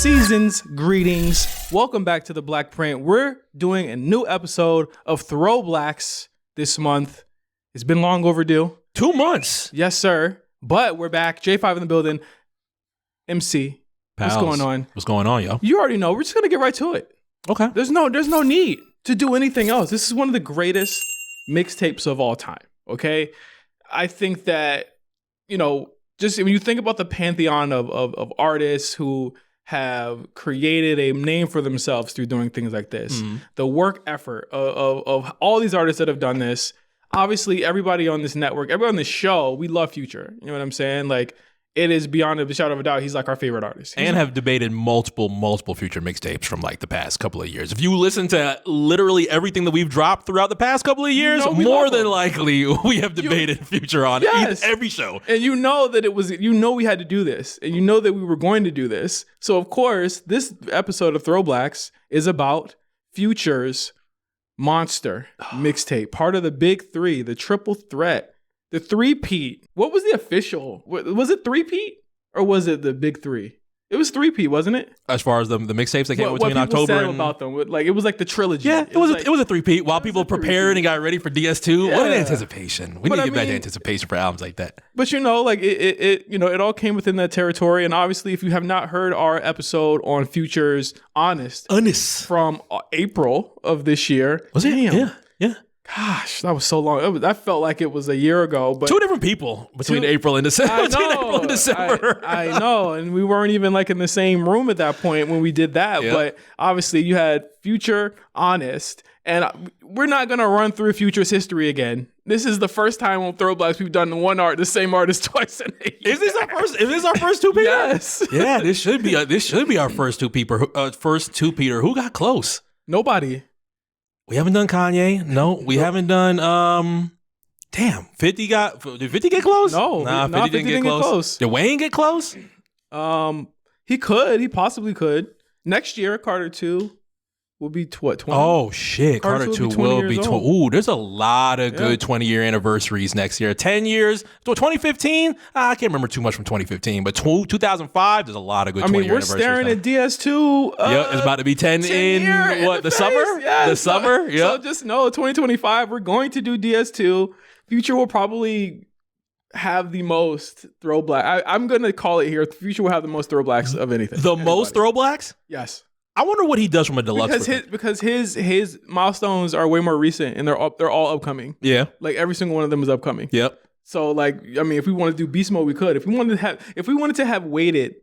Seasons, greetings. Welcome back to the Black Print. We're doing a new episode of ThrowBLKs this month. It's been long overdue. 2 months. Yes, sir. But we're back. J5 in the building. MC. Pals. What's going on? What's going on, yo? You already know. We're just going to get right to it. Okay. There's no need to do anything else. This is one of the greatest mixtapes of all time, okay? I think that, you know, just when you think about the pantheon of artists who have created a name for themselves through doing things like this, the work effort of all these artists that have done this, obviously everybody on this network, everybody on this show, we love Future. You know what I'm saying? Like, it is beyond a shadow of a doubt, he's like our favorite artist. And have debated multiple Future mixtapes from like the past couple of years. If you listen to literally everything that we've dropped throughout the past couple of years, more than likely we have debated Future on every show. And you know that we had to do this, and you know that we were going to do this. So of course, this episode of ThrowBLKs is about Future's Monster mixtape, part of the big three, the triple threat. The three-peat. What was the official? Was it three-peat or was it the big three? It was three-peat, wasn't it? As far as the mixtapes that came out between October said and... about them, like it was like the trilogy. Yeah, it was a three-peat while people prepared and got ready for DS2. Yeah. What an anticipation. We need to get back to anticipation for albums like that. But you know, like it all came within that territory. And obviously, if you have not heard our episode on Future's Honest from April of this year. Was it? Yeah. Gosh, that was so long. That felt like it was a year ago. But two different people between April and December. I know. And we weren't even like in the same room at that point when we did that. Yep. But obviously you had Future, Honest. And we're not going to run through Future's history again. This is the first time on ThrowBLKs we've done the same artist twice in a year. Is this our first two-peater? Yes. Yeah, this should be our first two-peater. Who got close? Nobody. We haven't done Kanye. No, we haven't done. Damn, 50 got. Did 50 get close? No, 50 didn't get close. Did Wayne get close? He could. He possibly could. Next year, Carter 2 will be 20. Oh shit, Carter 2 will be 20. Ooh, there's a lot of good 20-year anniversaries next year. 10 years. 2015. I can't remember too much from 2015, but 2005. There's a lot of good 20-year anniversaries. We're staring at DS2. Yeah, it's about to be 10 in what the summer? Yes. The summer. Yeah. So just know, 2025, we're going to do DS2. Future will probably have the most ThrowBLK. I'm gonna call it here. Future will have the most ThrowBLKs of anything. Most ThrowBLKs? Yes. I wonder what he does from a deluxe because his milestones are way more recent and they're all upcoming. Yeah, like every single one of them is upcoming. Yep. So like, I mean, if we want to do beast mode, we could. If we wanted to have waited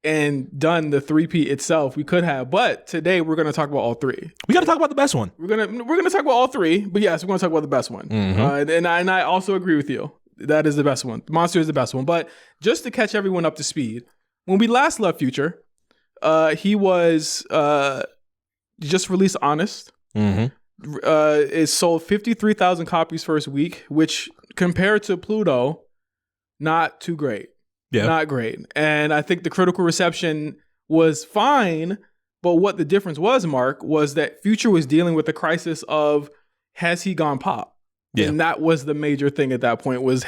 and done the 3P itself, we could have. But today we're gonna talk about all three. We got to talk about the best one. We're gonna talk about all three. But yes, we're gonna talk about the best one. Mm-hmm. And I also agree with you. That is the best one. Monster is the best one. But just to catch everyone up to speed, when we last left Future, he was just released Honest. Mm-hmm. It sold 53,000 copies first week, which compared to Pluto, not too great. Yeah. Not great. And I think the critical reception was fine, but what the difference was, Mark, was that Future was dealing with the crisis of, has he gone pop? Yeah. And that was the major thing at that point, was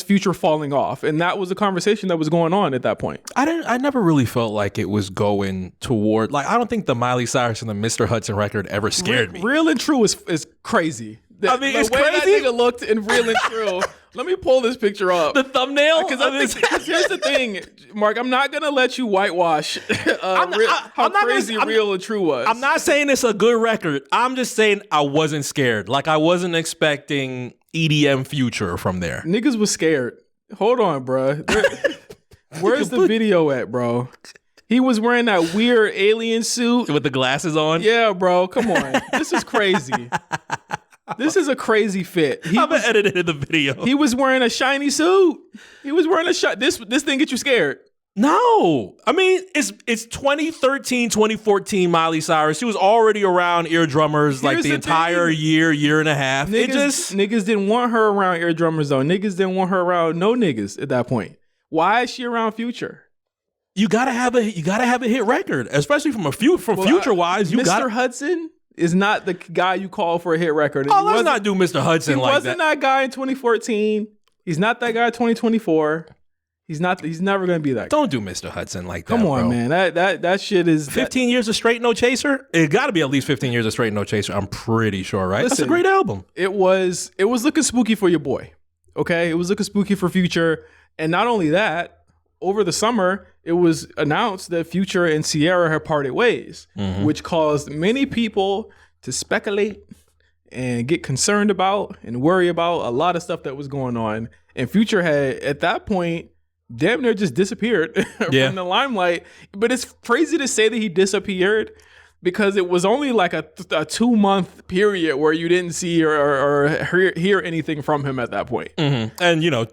Future falling off? And that was the conversation that was going on at that point. I never really felt like it was going toward, like, I don't think the Miley Cyrus and the Mr. Hudson record ever scared me. Real and True is crazy. I mean, it's way crazy. That nigga looked in Real and True. Let me pull this picture up. The thumbnail? Because here's the thing, Mark, I'm not going to let you whitewash how crazy Real and True was. I'm not saying it's a good record. I'm just saying I wasn't scared. Like, I wasn't expecting EDM Future from there. Niggas was scared. Hold on, bro. Where's the video at, bro? He was wearing that weird alien suit. With the glasses on? Yeah, bro. Come on. This is crazy. This is a crazy fit. I'm editing the video. He was wearing a shiny suit. He was wearing a This thing get you scared? No. I mean, it's 2013, 2014 Miley Cyrus. She was already around eardrummers like the entire year and a half. Niggas didn't want her around eardrummers though. Niggas didn't want her around no niggas at that point. Why is she around Future? You gotta have a hit record, especially from Future wise. Mr. Hudson is not the guy you call for a hit record. Oh, let's not do Mr. Hudson like that. He wasn't that guy in 2014. He's not that guy in 2024. He's never gonna be that guy. Don't do Mr. Hudson like that. Come on, bro. man. That shit is 15 years of straight no chaser. It got to be at least 15 years of straight no chaser. I'm pretty sure, right? Listen, that's a great album. It was looking spooky for your boy. Okay, it was looking spooky for Future, and not only that, over the summer it was announced that Future and Ciara had parted ways, which caused many people to speculate and get concerned about and worry about a lot of stuff that was going on. And Future had, at that point, damn near just disappeared from the limelight. But it's crazy to say that he disappeared because it was only like a 2-month period where you didn't see or hear anything from him at that point. And,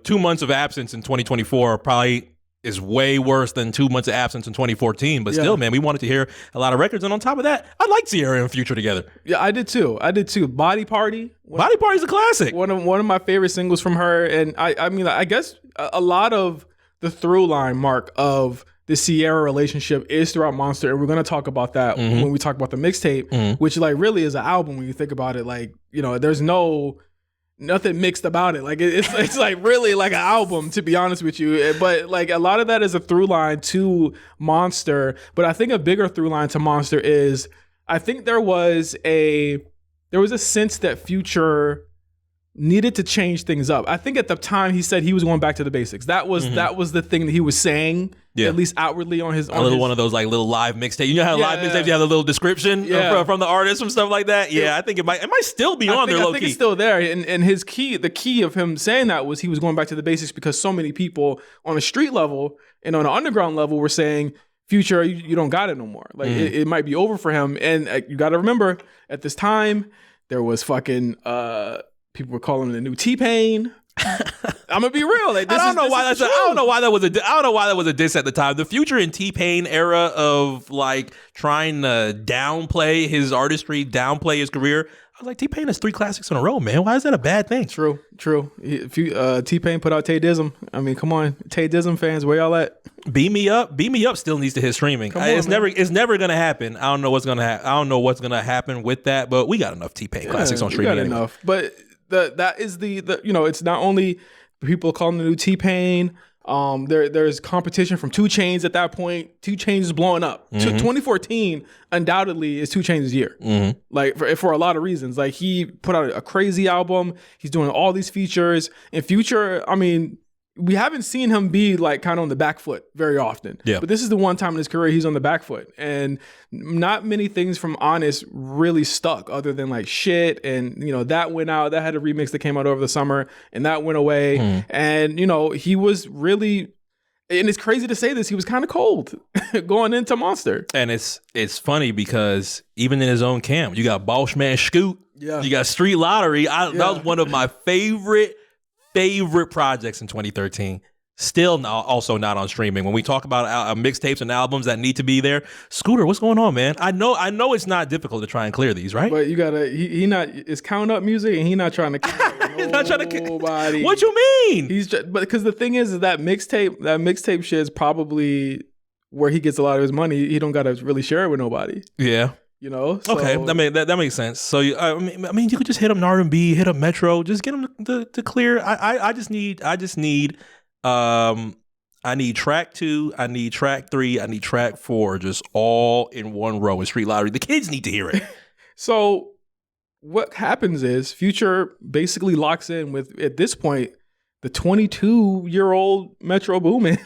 2 months of absence in 2024 probably is way worse than 2 months of absence in 2014. But still, man, we wanted to hear a lot of records. And on top of that, I like Ciara and Future together. Yeah, I did too. Body Party. Body Party's a classic. One of my favorite singles from her. And I mean, I guess a lot of the through line, Mark, of the Ciara relationship is throughout Monster, and we're gonna talk about that when we talk about the mixtape, which like really is an album when you think about it. Like, there's nothing mixed about it. Like it's like really like an album, to be honest with you. But like a lot of that is a through line to Monster. But I think a bigger through line to Monster is I think there was a sense that Future needed to change things up. I think at the time he said he was going back to the basics. That was the thing that he was saying, at least outwardly on his. One of those like little live mixtape. You know how live mixtapes you have a little description from the artist and stuff like that. Yeah, I think it might still be on there. I think it's still there. And the key of him saying that was he was going back to the basics because so many people on a street level and on an underground level were saying, Future, you don't got it no more. Like it might be over for him. And you got to remember, at this time there was fucking. People were calling him the new T-Pain. I'm gonna be real. Like, I don't know why that was a diss at the time. The Future and T-Pain era of like trying to downplay his artistry, downplay his career. I was like, T-Pain has 3 classics in a row, man. Why is that a bad thing? True. T-Pain put out Tay Dizzum. I mean, come on, Tay Dizzum fans, where y'all at? Beat Me Up still needs to hit streaming. It's never gonna happen. I don't know what's gonna happen with that, but we got enough T-Pain classics on streaming. We got enough, but. That is the it's not only people calling the new T-Pain. There's competition from 2 Chainz at that point. 2 Chainz is blowing up. 2014 undoubtedly is 2 Chainz' year. Like for a lot of reasons. Like he put out a crazy album. He's doing all these features. And Future, I mean, we haven't seen him be like kind of on the back foot very often. Yeah. But this is the one time in his career he's on the back foot. And not many things from Honest really stuck other than like Shit. And, that went out. That had a remix that came out over the summer and that went away. And, he was really, and it's crazy to say this, he was kind of cold going into Monster. And it's funny because even in his own camp, you got Boss Man Scoot. Yeah. You got Street Lottery. That was one of my favorite projects in 2013. Still also not on streaming. When we talk about mixtapes and albums that need to be there, Scooter, what's going on, man? I know it's not difficult to try and clear these, right? But you gotta, it's count up music, and he's not trying to kill he's not trying to nobody. What you mean? But because the thing is that mixtape shit is probably where he gets a lot of his money. He don't gotta really share it with nobody. Yeah. So. Okay, that makes sense. So I mean, you could just hit him R&B, hit him Metro, just get him to clear. I need track 2, I need track 3, I need track 4, just all in one row with Street Lottery. The kids need to hear it. So what happens is Future basically locks in with, at this point, the 22-year-old Metro Boomin.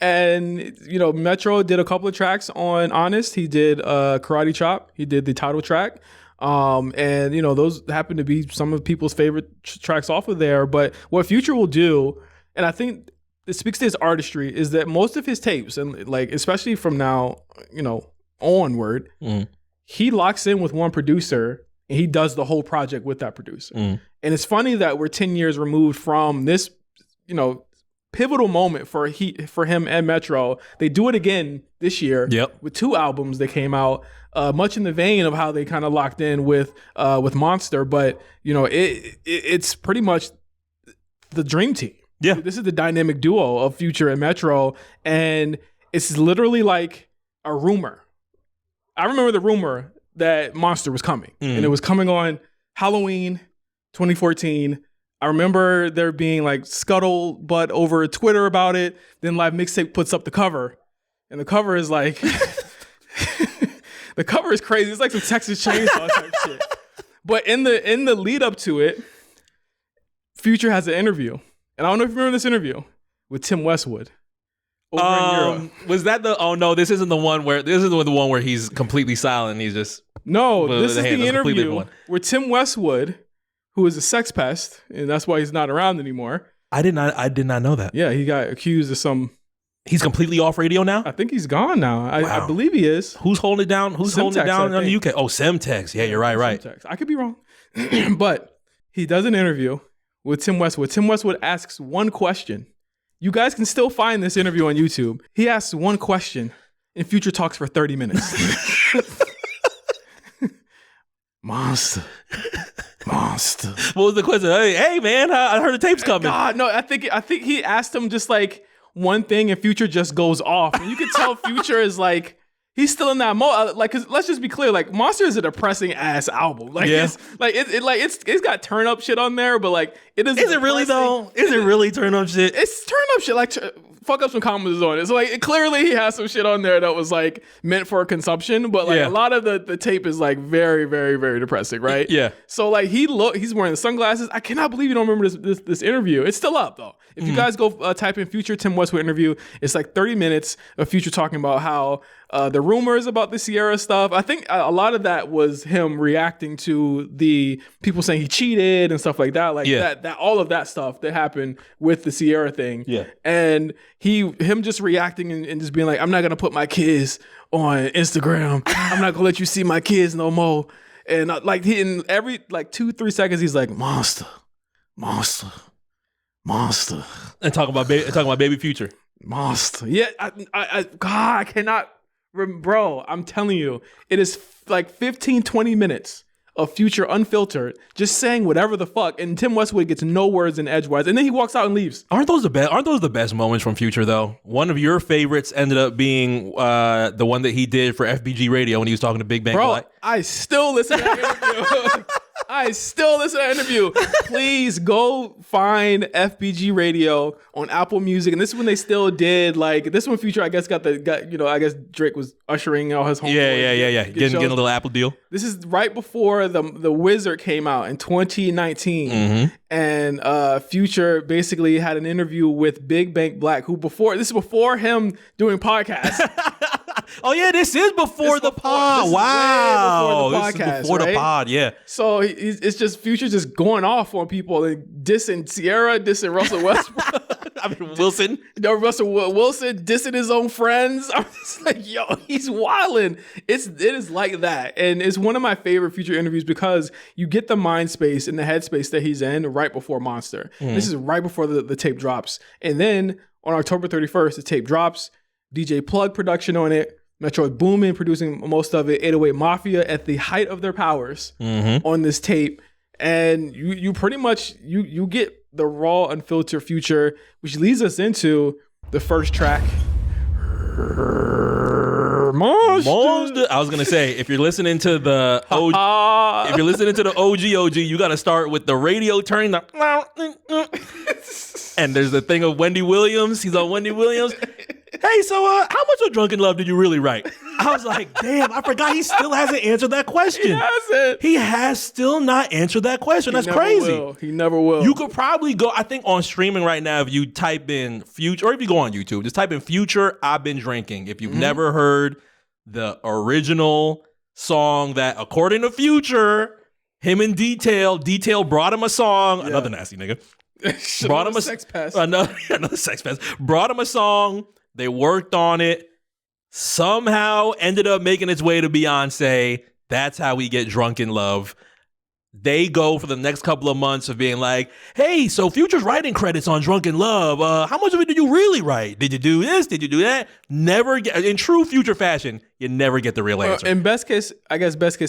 And, Metro did a couple of tracks on Honest. He did Karate Chop. He did the title track. And, those happen to be some of people's favorite tracks off of there. But what Future will do, and I think it speaks to his artistry, is that most of his tapes, and like, especially from now, onward, he locks in with one producer and he does the whole project with that producer. And it's funny that we're 10 years removed from this, pivotal moment for him and Metro. They do it again this year with 2 albums that came out, much in the vein of how they kind of locked in with Monster. But, it's pretty much the dream team. Yeah. This is the dynamic duo of Future and Metro. And it's literally like a rumor. I remember the rumor that Monster was coming. And it was coming on Halloween 2014. I remember there being like scuttlebutt over Twitter about it. Then Live Mixtape puts up the cover, and the cover is like, the cover is crazy. It's like some Texas Chainsaw type shit. But in the lead up to it, Future has an interview, and I don't know if you remember this interview with Tim Westwood. Over in Europe. Was that the? Oh no, this isn't the one where he's completely silent. And he's just this is the interview where Tim Westwood, who is a sex pest, and that's why he's not around anymore. I did not know that. Yeah, he got accused of some. He's completely off radio now? I think he's gone now. I believe he is. Who's holding it down? Who's holding it down in the UK? Oh, Semtex. Yeah, you're right. Semtex. I could be wrong. But he does an interview with Tim Westwood. Tim Westwood asks one question. You guys can still find this interview on YouTube. He asks one question, and Future talks for 30 minutes. Monster. What was the question? Hey man, I heard the tape's coming. God, no, I think he asked him just like one thing, and Future just goes off. And you can tell Future is like, he's still in that mode. Like, cause let's just be clear. Like, Monster is a depressing ass album. Like, yeah. It's got turn up shit on there, but like, it is. Is it really though? Is it really turn up shit? It's turn up shit. Like, fuck up some comments on it. So like, clearly he has some shit on there that was like meant for consumption, but like a lot of the tape is like very, very, very depressing, right? Yeah. So like he's wearing the sunglasses. I cannot believe you don't remember this interview. It's still up though. If you guys go type in Future Tim Westwood interview, it's like 30 minutes of Future talking about how the rumors about the Sierra stuff. I think a lot of that was him reacting to the people saying he cheated and stuff like that. Like that all of that stuff that happened with the Sierra thing. Yeah. And him just reacting and just being like, I'm not gonna put my kids on Instagram. I'm not gonna let you see my kids no more. And like he in every like 2-3 seconds he's like, monster. And talking about baby Future. Monster. Yeah, I cannot. Bro, I'm telling you, it is like 15-20 minutes of Future unfiltered, just saying whatever the fuck, and Tim Westwood gets no words in edgewise, and then he walks out and leaves. Aren't those the best moments from Future though? One of your favorites ended up being the one that he did for FBG Radio when he was talking to Big Bang. Bro, I still listen to that interview. Please go find FBG Radio on Apple Music. And this is when they still did like this one. Future, I guess, got I guess Drake was ushering out his homeboys. Yeah. Getting a little Apple deal. This is right before the Wizard came out in 2019, and Future basically had an interview with Big Bang Black, who before him doing podcasts. Oh yeah, this is before the pod. Wow, this is before the pod. Yeah. So it's just Future just going off on people and dissing Sierra, dissing Russell Westbrook. I mean Wilson. Russell Wilson dissing his own friends. I'm just like, yo, he's wilding. It is like that, and it's one of my favorite Future interviews because you get the mind space and the headspace that he's in right before Monster. This is right before the tape drops, and then on October 31st, the tape drops. DJ Plug production on it. Metro Boomin producing most of it. 808 Mafia at the height of their powers on this tape. And you pretty much, you get the raw, unfiltered Future, which leads us into the first track. Monster. I was gonna say, if you're listening to the OG, you gotta start with the radio turning and there's the thing of Wendy Williams. He's on Wendy Williams. Hey, so how much of Drunken Love did you really write? I was like, damn, I forgot he still hasn't answered that question. He has still not answered that question. That's crazy. He never will. You could probably go, I think on streaming right now, if you type in Future, or if you go on YouTube, just type in Future, I've Been Drinking. If you've never heard the original song that, according to Future, him and Detail brought him a song, another nasty nigga. Brought him a sex pest. Another sex pest. Brought him a song. They worked on it. Somehow ended up making its way to Beyonce. That's how we get Drunken Love. They go for the next couple of months of being like, hey, so Future's writing credits on Drunken Love. How much of it did you really write? Did you do this? Did you do that? Never get, in true Future fashion, you never get the real answer. In best case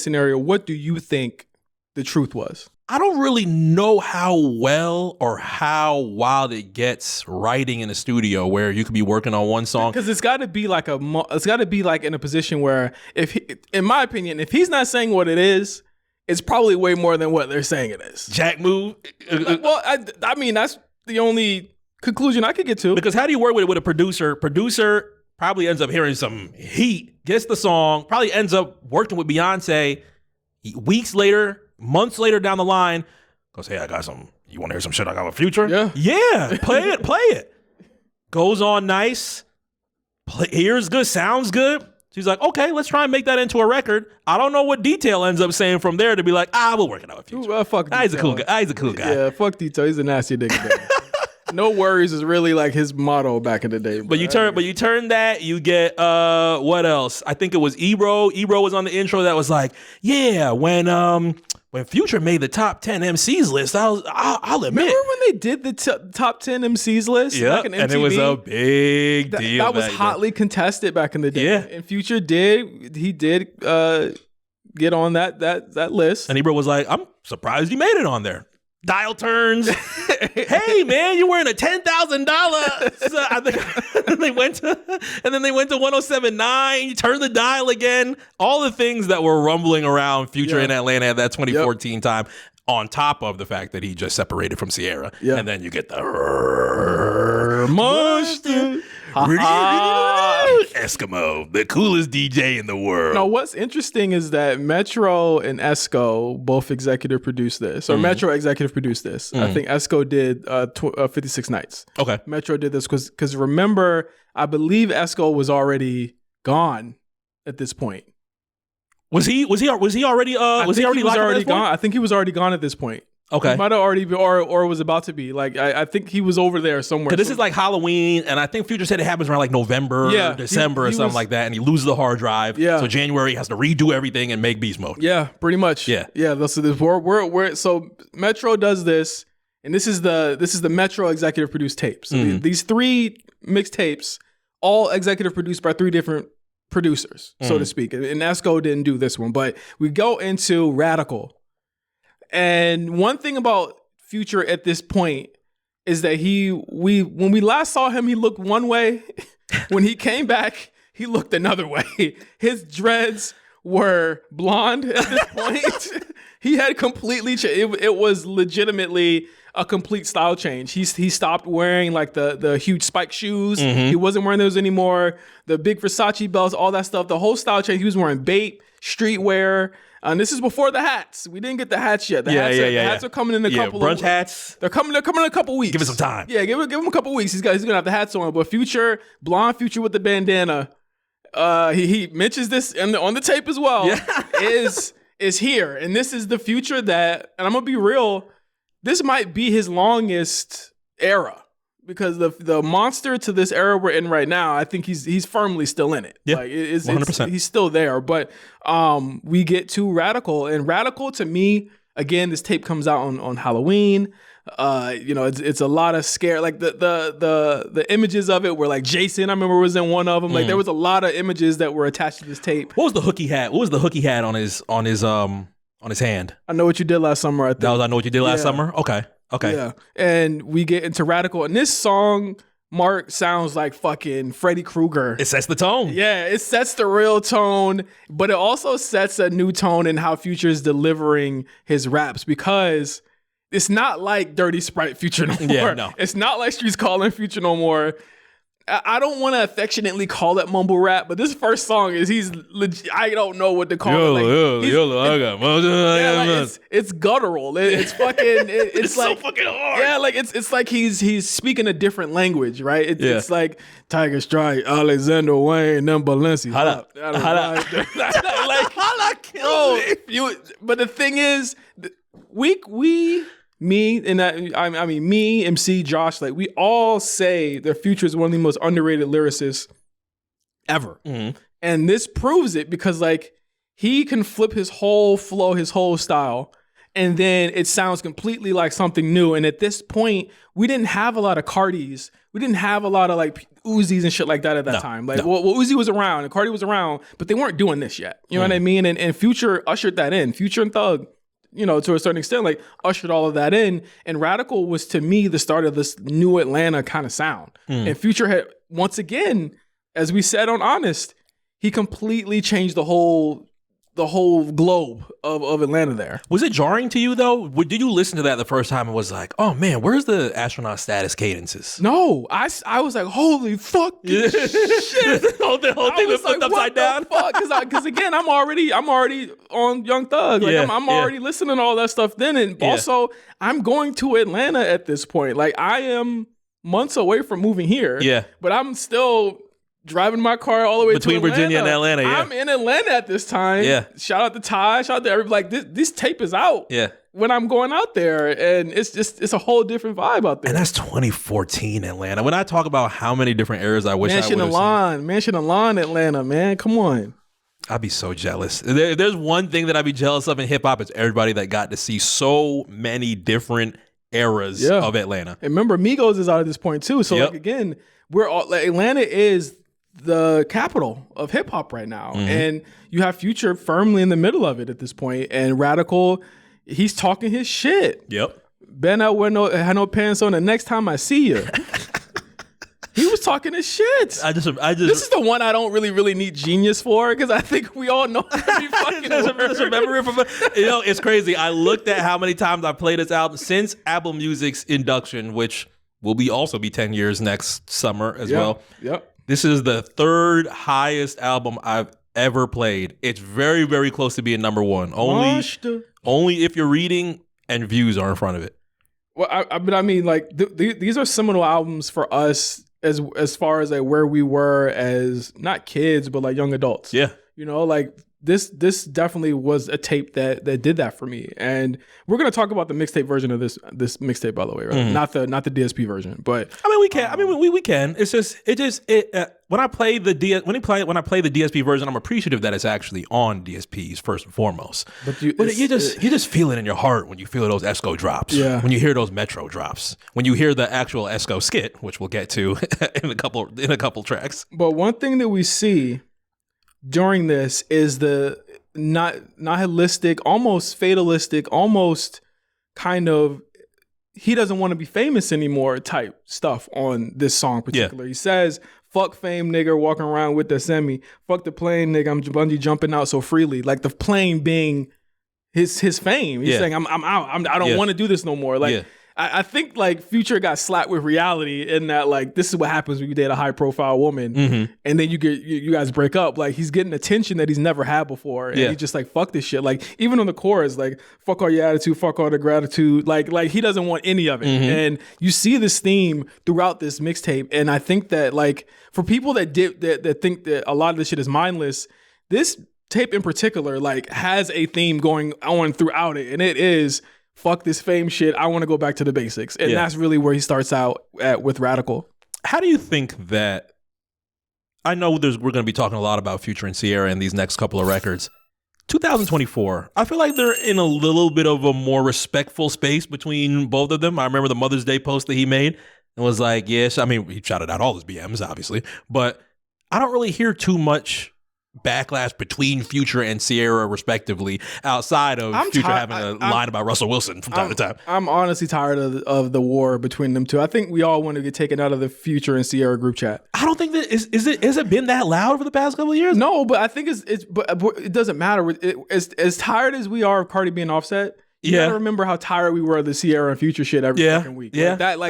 scenario, what do you think the truth was? I don't really know how well or how wild it gets writing in a studio where you could be working on one song. Because it's got to be like in a position where in my opinion, if he's not saying what it is, it's probably way more than what they're saying it is. Jack move. Well, I mean, that's the only conclusion I could get to. Because how do you work with a producer? Producer probably ends up hearing some heat, gets the song, probably ends up working with Beyonce weeks later, months later down the line, goes, hey, I got some, you want to hear some shit I got with Future? Yeah, play it. Goes on nice, hears good, sounds good. She's like, okay, let's try and make that into a record. I don't know what Detail ends up saying from there to be like, we'll work it out with Future. Fuck Detail. He's a cool guy. He's a cool guy. Yeah, fuck Detail. He's a nasty nigga. No worries is really like his motto back in the day. But you turn that, you get what else? I think it was Ebro. Ebro was on the intro that was like, yeah, when Future made the top 10 MCs list, I'll admit. Remember when they did the top 10 MCs list? Yeah, and it was a big deal. That was hotly contested back in the day. Yeah, and Future did get on that list. And Ebro was like, I'm surprised you made it on there. Dial turns. Hey man, you're wearing a $10,000. I think and they went to 107.9. You turn the dial again. All the things that were rumbling around Future in Atlanta at that 2014 time, on top of the fact that he just separated from Sierra. Yep. And then you get the monster. Eskimo, the coolest DJ in the world. Now, what's interesting is that Metro and Esco both executive produced this, or Metro executive produced this. I think Esco did 56 Nights. Okay. Metro did this because remember, I believe Esco was already gone at this point. Was he already gone? I think he was already gone at this point. Okay. He might have already been, or was about to be. Like, I think he was over there somewhere. Because this is like Halloween, and I think Future said it happens around like November, December, or something like that, and he loses the hard drive. Yeah. So January he has to redo everything and make beast mode. Yeah, pretty much. Yeah. Yeah. So Metro does this, and this is the Metro executive produced tapes. So these 3 mixtapes, all executive produced by 3 different producers, so to speak. And Esco didn't do this one, but we go into Radical. And one thing about Future at this point is that when we last saw him, he looked one way. When he came back, he looked another way. His dreads were blonde at this point. He had completely changed. It was legitimately a complete style change. He stopped wearing like the huge spike shoes. He wasn't wearing those anymore. The big Versace belts, all that stuff. The whole style change. He was wearing Bape, streetwear. And this is before the hats. We didn't get the hats yet. The hats are coming in a couple brunch hats. They're coming in a couple weeks. Give it some time. Yeah, give him a couple weeks. He's gonna have the hats on. But Future, blonde Future with the bandana, he mentions this on the tape as well. Yeah. is here. And this is the Future that, and I'm gonna be real, this might be his longest era. Because the monster to this era we're in right now, I think he's firmly still in it. Yeah, like 100%. He's still there. But we get to Radical, and Radical to me, again, this tape comes out on Halloween. It's a lot of scare. Like the images of it were like Jason, I remember, was in one of them. Like there was a lot of images that were attached to this tape. What was the hook he had? What was the hook he had on his hand? I Know What You Did Last Summer. I think. That was I Know What You Did Last Summer. Okay. Yeah. And we get into Radical. And this song, Mark, sounds like fucking Freddy Krueger. It sets the tone. Yeah, it sets the real tone, but it also sets a new tone in how Future is delivering his raps, because it's not like Dirty Sprite Future no more. Yeah, no. It's not like Streets Calling Future no more. I don't want to affectionately call it mumble rap, but this first song is I don't know what to call it. It's guttural. It's fucking. It's like so fucking hard. Yeah, like it's like he's speaking a different language, right? It's like Tiger Strike, Alexander Wayne, and Balenci. But the thing is, me, MC, Josh, like we all say that Future is one of the most underrated lyricists ever. And this proves it, because like he can flip his whole flow, his whole style, and then it sounds completely like something new. And at this point, we didn't have a lot of Cardis. We didn't have a lot of like Uzis and shit like that at that time. Like well, Uzi was around and Cardi was around, but they weren't doing this yet. You know what I mean? And Future ushered that in. Future and Thug, to a certain extent, like ushered all of that in. And Radical was, to me, the start of this new Atlanta kind of sound. And Future had, once again, as we said on Honest, he completely changed the whole the whole globe of Atlanta there. Was it jarring to you though? Did you listen to that the first time and was like, oh man, where's the astronaut status cadences? No, I was like, holy fuck, shit. the whole thing was flipped upside down. Because again, I'm already on Young Thug. Like I'm already listening to all that stuff then, and also I'm going to Atlanta at this point. Like I am months away from moving here. Yeah, but I'm still driving my car all the way between to Atlanta. Virginia and Atlanta. Yeah, I'm in Atlanta at this time. Yeah, shout out to Ty. Shout out to everybody. Like this tape is out. Yeah. When I'm going out there, and it's a whole different vibe out there. And that's 2014 Atlanta. When I talk about how many different eras I wish I would have seen. Mansion and Lawn Atlanta, man. Come on. I'd be so jealous. There's one thing that I'd be jealous of in hip hop. It's everybody that got to see so many different eras of Atlanta. And remember, Migos is out at this point too. So like again, Atlanta is the capital of hip hop right now, and you have Future firmly in the middle of it at this point, and Radical, he's talking his shit. Yep. Ben, I had no pants on. The next time I see you, he was talking his shit. I just. This is the one I don't really need Genius for, because I think we all know every fucking just remember it from. It's crazy. I looked at how many times I played this album since Apple Music's induction, which will also be 10 years next summer as well. Yep. This is the third highest album I've ever played. It's very, very close to being number one. Only if you're reading and views are in front of it. Well, I mean, like these are seminal albums for us as far as like where we were as not kids but like young adults. Yeah, you know, like this definitely was a tape that did that for me. And we're gonna talk about the mixtape version of this mixtape, by the way, right? Not the DSP version, but I mean we can. We can. It's just when I play the DSP version, I'm appreciative that it's actually on DSPs first and foremost. But you just feel it in your heart when you feel those Esco drops. Yeah. When you hear those Metro drops. When you hear the actual Esco skit, which we'll get to in a couple tracks. But one thing that we see during this is the nihilistic, almost fatalistic, almost kind of he doesn't want to be famous anymore type stuff on this song in particular. Yeah. He says, fuck fame, nigga, walking around with the semi. Fuck the plane, nigga, I'm bungee jumping out so freely. Like the plane being his fame. He's saying, I'm out. I don't want to do this no more. Like I think like Future got slapped with reality in that like this is what happens when you date a high profile woman and then you guys break up. Like he's getting attention that he's never had before, and he's just like fuck this shit. Like even on the chorus, like fuck all your attitude, fuck all the gratitude. Like he doesn't want any of it, and you see this theme throughout this mixtape. And I think that like for people that think that a lot of this shit is mindless, this tape in particular like has a theme going on throughout it, and it is. Fuck this fame shit. I want to go back to the basics. And that's really where he starts out with Radical. How do you think that, I know we're going to be talking a lot about Future and Sierra in these next couple of records. 2024, I feel like they're in a little bit of a more respectful space between both of them. I remember the Mother's Day post that he made and was like, yes, I mean, he shouted out all his BMs, obviously, but I don't really hear too much backlash between Future and Sierra respectively outside of Future having a line about Russell Wilson from time to time. I'm honestly tired of the war between them two. I think we all want to get taken out of the Future and Sierra group chat. I don't think that has it been that loud for the past couple of years? No, but I think but it doesn't matter. As tired as we are of Cardi being Offset, you gotta remember how tired we were of the Sierra and Future shit every fucking week. Yeah, that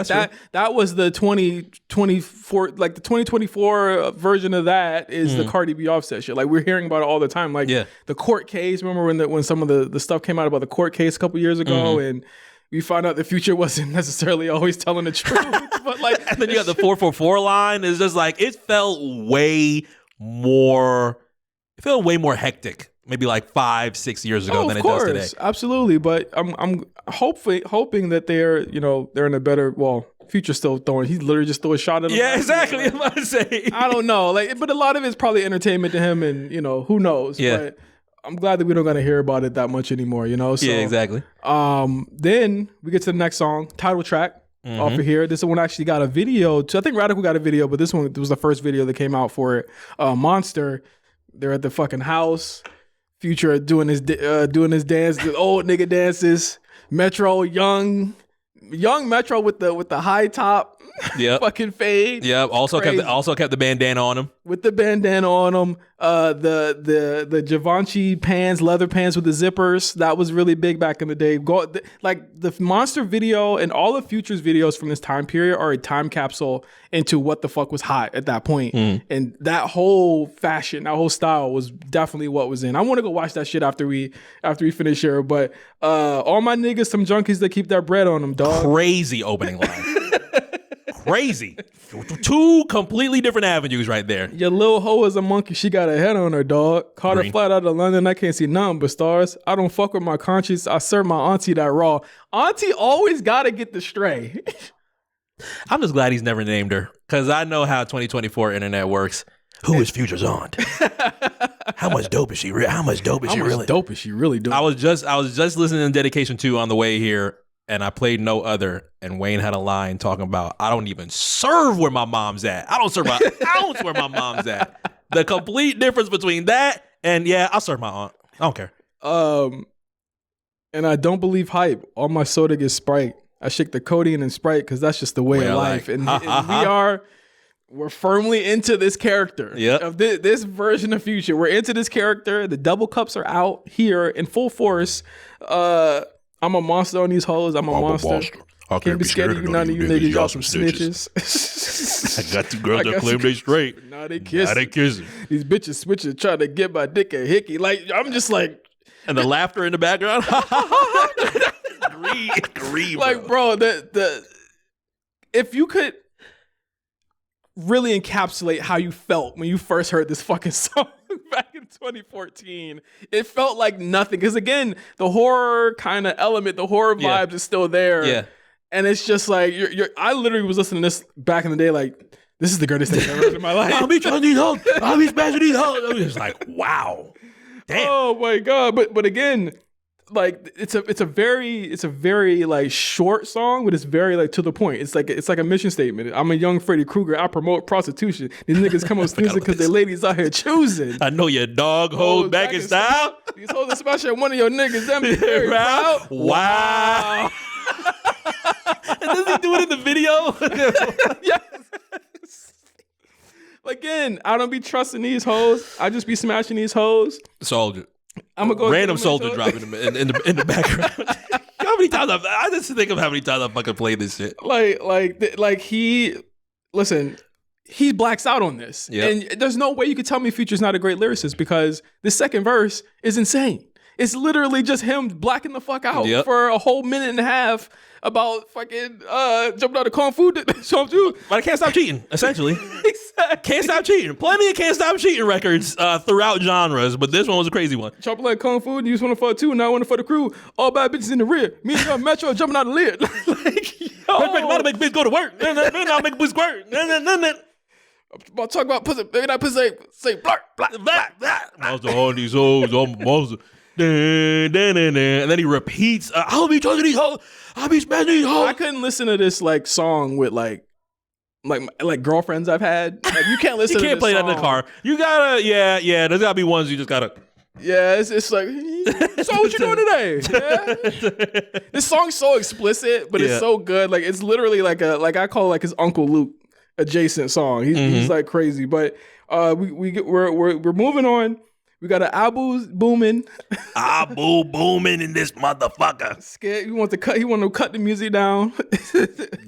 was the 2024, like the 2024 version of that is the Cardi B Offset shit. Like we're hearing about it all the time. Like the court case. Remember when some of the stuff came out about the court case a couple years ago, and we found out the Future wasn't necessarily always telling the truth. But like, and then you got the 444 line. It's just like it felt way more hectic. Maybe like 5-6 years ago than it does today. Absolutely, but I'm hoping that they're in a better. Well, Future's still throwing. He literally just threw a shot at him. Yeah, exactly. I'm about to say. I don't know, like, but a lot of it's probably entertainment to him, and who knows. Yeah. But I'm glad that we don't gotta hear about it that much anymore. So, yeah, exactly. Then we get to the next song, title track. Off of here. This one actually got a video. I think Radical got a video, but this one was the first video that came out for it. Monster. They're at the fucking house. Future doing his dance, the old nigga dances. Metro, young Metro with the high top, fucking fade. Yep. Also kept the bandana on him. with the bandana on them. The Givenchy pants, leather pants with the zippers. That was really big back in the day. Like the Monster video and all the Futures videos from this time period are a time capsule into what the fuck was hot at that point. And that whole fashion, that whole style was definitely what was in. I want to go watch that shit after we finish here. But all my niggas, some junkies that keep that bread on them, dog. Crazy opening line. Crazy. Two completely different avenues right there. Your little hoe is a monkey. She got a head on her, dog. Caught her flight out of London. I can't see nothing but stars. I don't fuck with my conscience. I serve my auntie that raw. Auntie always got to get the stray. I'm just glad he's never named her because I know how 2024 internet works. Who is Future's aunt? How much dope is she? How much dope is she really? Dope is she really doing? I was just listening to Dedication 2 on the way here. And I played No Other, and Wayne had a line talking about, I don't even serve where my mom's at. I don't serve an ounce where my mom's at. The complete difference between that and, yeah, I'll serve my aunt. I don't care. And I don't believe hype. All my soda gets Sprite. I shake the codeine and Sprite because that's just the way of life. And we're firmly into this character. Of this version of Future. We're into this character. The double cups are out here in full force. I'm a monster on these hoes. I'm a monster. I can't be scared of you. None of you niggas. Y'all some snitches. I got two girls that claim they straight. Now they kissing. These bitches switching, trying to get my dick a hickey. Like, I'm just like. And the laughter in the background. Agree, like, bro, if you could really encapsulate how you felt when you first heard this fucking song back in 2014, it felt like nothing. Because again, the horror kind of element, the horror vibes is still there. Yeah. And it's just like, I literally was listening to this back in the day, like, this is the greatest thing I've ever heard in my life. I'll be trying these hoes. I'll be smashing these hoes. I was just like, wow. Damn. Oh my God. But again, like it's a very like short song, but it's very like to the point. It's like a mission statement. I'm a young Freddy Krueger. I promote prostitution. These niggas come up snoozing because they ladies out here choosing. I know your dog hoes back in style. These hoes are smashing one of your niggas. Them be very proud. Wow. And does he do it in the video? Yes. Again, I don't be trusting these hoes. I just be smashing these hoes. Soldier. I'm gonna go random soldier dropping in the background. How many times I just think of how many times I fucking played this shit. He blacks out on this, and there's no way you could tell me Future's not a great lyricist because the second verse is insane. It's literally just him blacking the fuck out for a whole minute and a half about fucking jumping out of Kung Fu. But I can't stop cheating, essentially. Exactly. Can't stop cheating. Plenty of can't stop cheating records throughout genres, but this one was a crazy one. Chopping like Kung Fu, you just want to fuck two, now I want to fuck the crew. All bad bitches in the rear. Me and your Metro jumping out of the lid. Like, yo. Make bitch go to work. Then I'll make bitch squirt. I'm about to talk about pussy. Maybe that pussy say blah, blah, blah, blah. Monster on these hoes, I'm a monster. And then he repeats, I'll be talking these hoes. I'll be smashing these hoes. I couldn't listen to this like song with like girlfriends I've had. Like, you can't listen to this You can't play that in the car. You gotta, there's gotta be ones you just gotta. Yeah, it's like, so what you doing today? Yeah? This song's so explicit, but it's so good. Like, it's literally like I call it like his Uncle Luke adjacent song. He's like crazy, but we're moving on. We got an Abu's booming. Abu booming in this motherfucker. Scared. He want to cut the music down.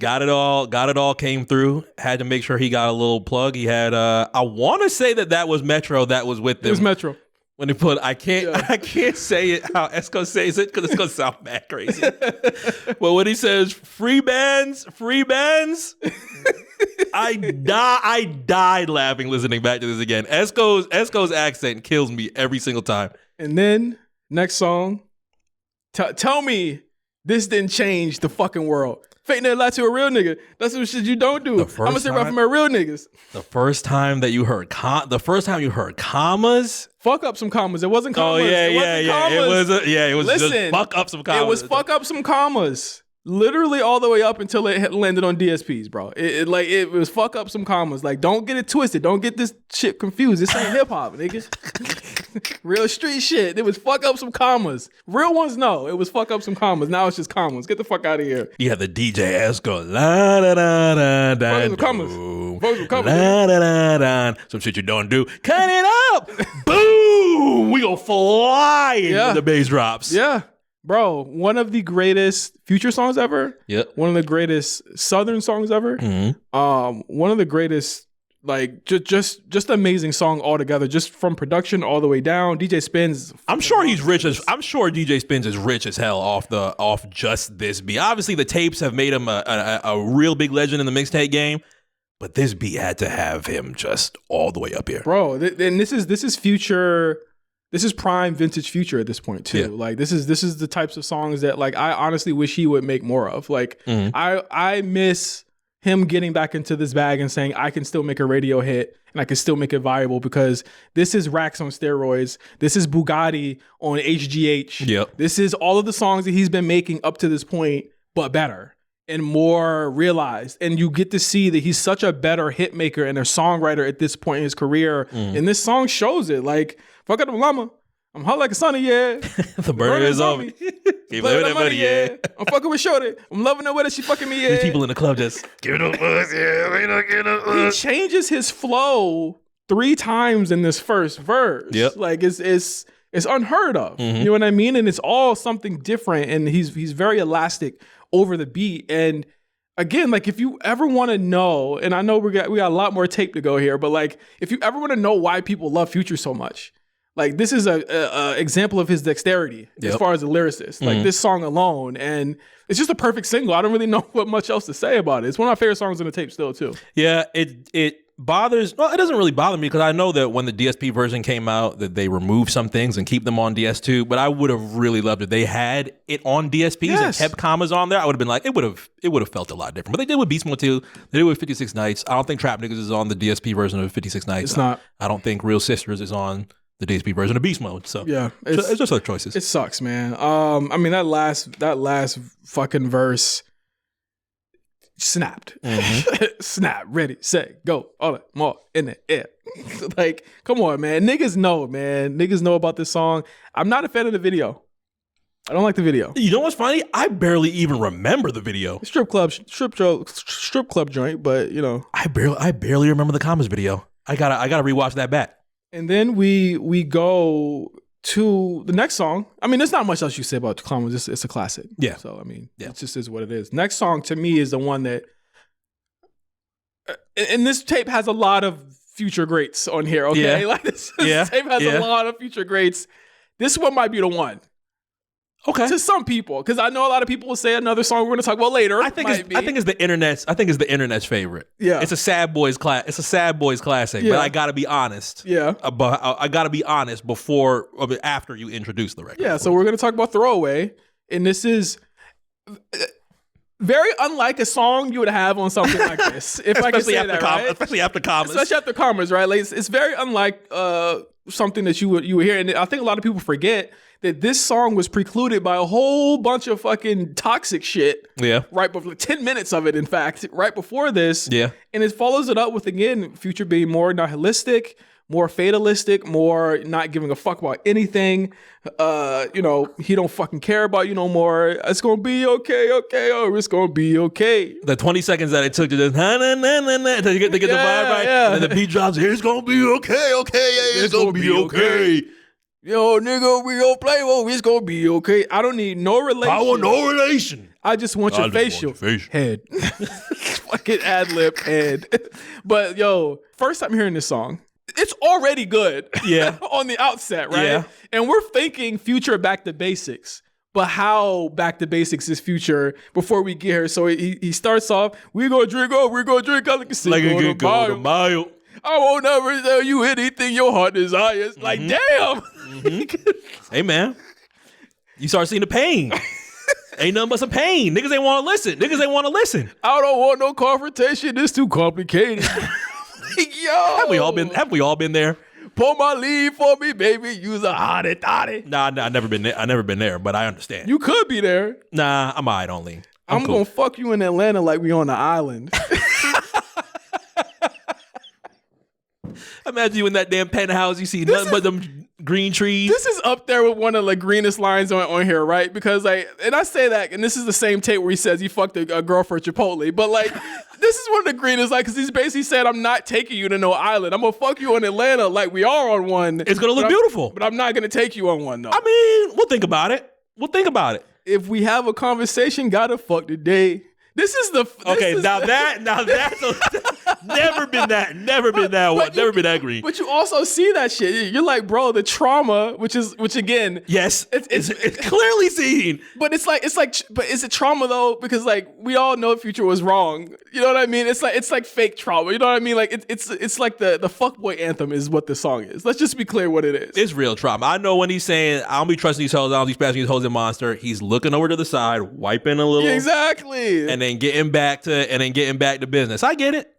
Got it all came through. Had to make sure he got a little plug. He had I want to say that was Metro that was with them. It was Metro. When he put, I can't say it how Esco says it because it's gonna sound mad crazy. But when he says Freebandz, I died laughing listening back to this again. Esco's accent kills me every single time. And then next song, tell me this didn't change the fucking world. Fake nigga lie to a real nigga. That's some shit you don't do. I'm gonna say right from my real niggas. The first time you heard commas. Fuck up some commas. It wasn't commas. Oh yeah. It was Listen, just fuck up some commas. It was fuck up some commas. Literally all the way up until it landed on DSPs, bro. It was fuck up some commas. Like, don't get it twisted. Don't get this shit confused. This ain't hip hop, niggas. Real street shit. It was fuck up some commas. Real ones, no. It was fuck up some commas. Now it's just commas. Get the fuck out of here. Yeah, the DJ Esco. La da da da da. Fuck up some commas. folks will come. Some shit you don't do. Cut it up. Boom. We go flying when the bass drops. Yeah. Bro, one of the greatest Future songs ever. Yep. One of the greatest Southern songs ever. One of the greatest, like, just amazing song altogether, just from production all the way down. DJ Spins. I'm sure DJ Spins is rich as hell off just this beat. Obviously, the tapes have made him a real big legend in the mixtape game, but this beat had to have him just all the way up here, bro. And this is Future. This is prime vintage Future at this point too. Yeah. Like this is the types of songs that like I honestly wish he would make more of. Like I miss him getting back into this bag and saying I can still make a radio hit and I can still make it viable, because this is Rax on steroids. This is Bugatti on HGH. Yep. This is all of the songs that he's been making up to this point, but better and more realized. And you get to see that he's such a better hit maker and a songwriter at this point in his career. And this song shows it. Like, fuck up the llama. I'm hot like a sunny, yeah. The burner is on me. Keep living that money, yeah. I'm fucking with Shorty. I'm loving the way that she fucking me, yeah. These people in the club just give it up us, yeah. We don't get up us. He changes his flow 3 times in this first verse. Yep. Like it's unheard of. You know what I mean? And it's all something different. And he's very elastic over the beat. And again, like if you ever want to know, and I know we got a lot more tape to go here, but like if you ever want to know why people love Future so much, like this is a example of his dexterity as far as a lyricist. Like this song alone, and it's just a perfect single. I don't really know what much else to say about it. It's one of my favorite songs in the tape still too. Yeah, it bothers. Well, it doesn't really bother me because I know that when the DSP version came out, that they removed some things and keep them on DS2. But I would have really loved if they had it on DSPs and kept commas on there. I would have been like, it would have felt a lot different. But they did with Beast Mode 2. They did with 56 Nights. I don't think Trap Niggas is on the DSP version of 56 Nights. It's not. I don't think Real Sisters is on the DSP version of Beast Mode. So yeah, it's just other choices. It sucks, man. I mean that last fucking verse snapped. Snap, ready, set, go. All that more in the air. Like, come on, man. Niggas know, man. Niggas know about this song. I'm not a fan of the video. I don't like the video. You know what's funny? I barely even remember the video. Strip club joint, but you know. I barely remember the Commas video. I gotta rewatch that back. And then we go to the next song. I mean, there's not much else you say about Commas. It's a classic. Yeah. So I mean, it just is what it is. Next song to me is the one that, and this tape has a lot of Future greats on here. Okay, yeah. Like this tape has a lot of Future greats. This one might be the one. Okay. To some people, because I know a lot of people will say another song we're going to talk about later. I think it's the internet's favorite. Yeah. It's a sad boys classic, but I got to be honest. Yeah. I got to be honest after you introduce the record. Yeah, so we're going to talk about Throwaway, and this is very unlike a song you would have on something like this. If I can say that, right? Especially after Commas. Especially after Commas, right? Like it's very unlike something that you would hear, and I think a lot of people forget that this song was precluded by a whole bunch of fucking toxic shit. Yeah. Right before 10 minutes of it, in fact, right before this. Yeah. And it follows it up with, again, Future being more nihilistic, more fatalistic, more not giving a fuck about anything. He don't fucking care about you no more. It's gonna be okay, it's gonna be okay. The 20 seconds that it took to just to get the vibe right, and then the beat drops. It's gonna be okay, it's gonna be okay. Yo, nigga, we gon' play, it's gonna be okay. I don't need no relation. I want no relation. I just want your facial head. Fucking ad-lib head. But yo, first time hearing this song, it's already good. Yeah. On the outset, right? Yeah. And we're thinking Future back to basics. But how back to basics is Future before we get here? So he starts off, we're gonna drink like a single to mile. I won't ever tell you anything your heart desires. Like, damn. Hey, man. You start seeing the pain. Ain't nothing but some pain. Niggas ain't want to listen. I don't want no confrontation. It's too complicated. Yo. Have we all been there? Pull my lead for me, baby. Use a hottie toddy. Nah, I never been there, but I understand. You could be there. Nah, I'm all right only. I'm cool. Gonna fuck you in Atlanta like we on the island. Imagine you in that damn penthouse. You see nothing but them green trees. This is up there with one of the greenest lines on here, right? Because and I say that, and this is the same tape where he says he fucked a girl for Chipotle, but like, this is one of the greenest, like, because he's basically said, I'm not taking you to no island. I'm gonna fuck you in Atlanta like we are on one. It's gonna look beautiful. But I'm not gonna take you on one, though. I mean, we'll think about it. If we have a conversation, gotta fuck today. This is the never been that green. But you also see that shit. You're like, bro, the trauma, which again, yes, it's clearly seen. But but is it trauma though? Because like we all know Future was wrong. You know what I mean? It's like fake trauma. You know what I mean? Like it's like the fuckboy anthem is what the song is. Let's just be clear what it is. It's real trauma. I know when he's saying, I don't be trusting these hoes, I don't be smashing these hoes in Monster. He's looking over to the side, wiping a little. Exactly. And then getting back to business. I get it.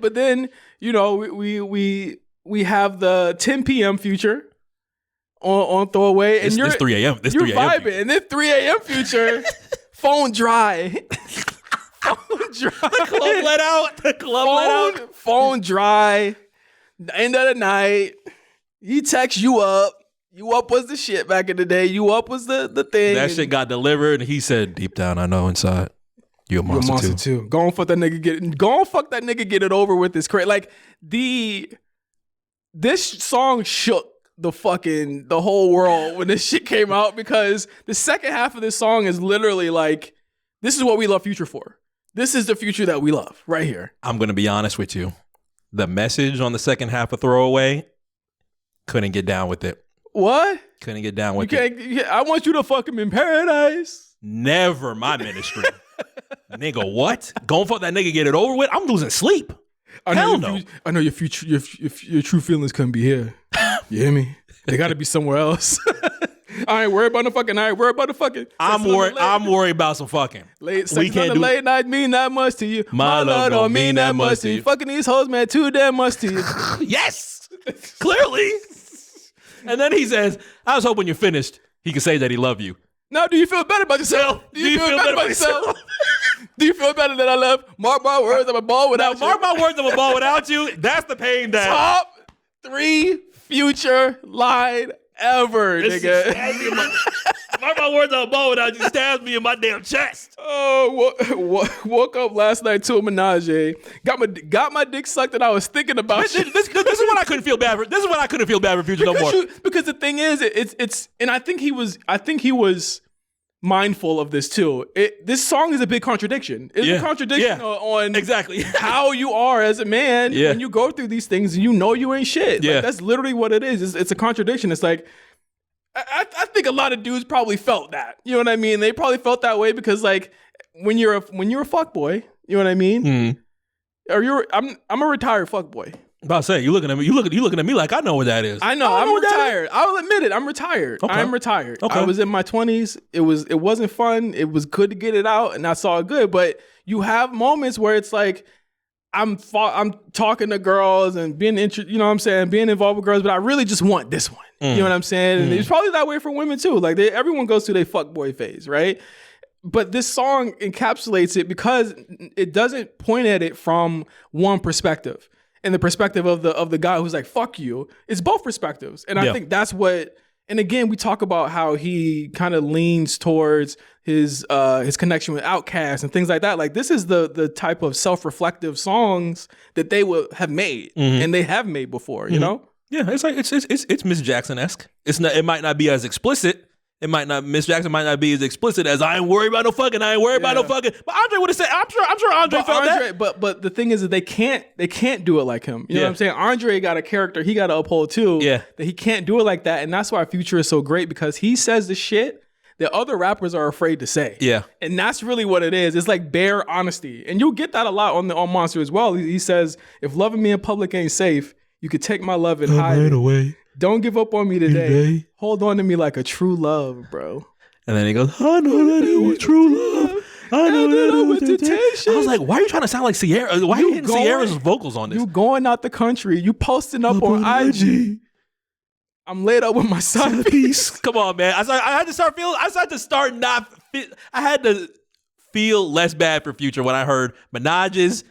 But then, you know, we have the 10 p.m. Future on Throwaway, and it's 3 a.m. You're vibing, and then 3 a.m. Future, phone dry. The club let out. Phone dry. End of the night. He texts you up. You up was the shit back in the day. You up was the thing. That shit got delivered, and he said, deep down, I know inside. You're a monster too. Go and fuck that nigga, get it over with. This crazy. Like this song shook the whole world when this shit came out, because the second half of this song is literally like, this is what we love Future for. This is the Future that we love right here. I'm gonna be honest with you. The message on the second half of Throwaway, couldn't get down with it. What? Couldn't get down with it. I want you to fuck him in paradise. Never my ministry. Nigga, what? Go and fuck that nigga, get it over with? I'm losing sleep. Hell no. I know your future, your true feelings couldn't be here. You hear me? They gotta be somewhere else. I ain't worried about the fucking. I'm worried about some fucking. Sex on the late night mean that much to you. My love don't mean that much to you. Fucking these hoes, man, too damn much to you. Yes, clearly. And then he says, I was hoping you're finished. He could say that he love you. Now, do you feel better about yourself? Do you feel better about yourself? Do you feel better that I left? Mark my words, I'm a ball without you. Mark my words, I'm a ball without you. That's the pain that. Top 3 Future line ever, nigga. Mark my words, I'm a ball without you. Stabs me in my damn chest. Oh, woke up last night to a menage. Got my dick sucked, and I was thinking about this is what I couldn't feel bad for. This is what I couldn't feel bad for Future no more. Because the thing is, it's and I think he was mindful of this too. This song is a big contradiction. It's a contradiction on exactly how you are as a man when you go through these things and you know you ain't shit. Yeah. Like, that's literally what it is. It's a contradiction. It's like, I think a lot of dudes probably felt that. You know what I mean? They probably felt that way because like when you're a fuckboy, you know what I mean? Mm. Or I'm a retired fuckboy. About to say, you looking at me like I know what that is. I know, I'm retired. I'll admit it, I'm retired. Okay. I'm retired. Okay. I was in my 20s. It wasn't fun. It was good to get it out, and I saw it good. But you have moments where it's like I'm talking to girls and being you know what I'm saying, being involved with girls, but I really just want this one. You know what I'm saying? And it's probably that way for women too. Like everyone goes through their fuckboy phase, right? But this song encapsulates it because it doesn't point at it from one perspective. And the perspective of the guy who's like, fuck you. It's both perspectives. And I think that's what, and again, we talk about how he kind of leans towards his connection with Outkast and things like that. Like this is the type of self-reflective songs that they would have made and they have made before, you know? Yeah, it's like it's Miss Jackson-esque. It might not be as explicit. Miss Jackson might not be as explicit as I ain't worried about no fucking. But Andre would have said, I'm sure Andre felt that. But the thing is that they can't do it like him. You know what I'm saying? Andre got a character he got to uphold too. Yeah. That he can't do it like that. And that's why Future is so great, because he says the shit that other rappers are afraid to say. Yeah. And that's really what it is. It's like bare honesty. And you'll get that a lot on Monster as well. He says, if loving me in public ain't safe, you could take my love and hide it away. Don't give up on me today. Hold on to me like a true love, bro. And then he goes, I know that it was true love. I know that it was temptation. I was like, why are you trying to sound like Sierra? Why are you hitting Sierra's vocals on this? You going out the country. You posting up on IG. I'm laid up with my side piece. Come on, man. I had to feel less bad for Future when I heard Menages,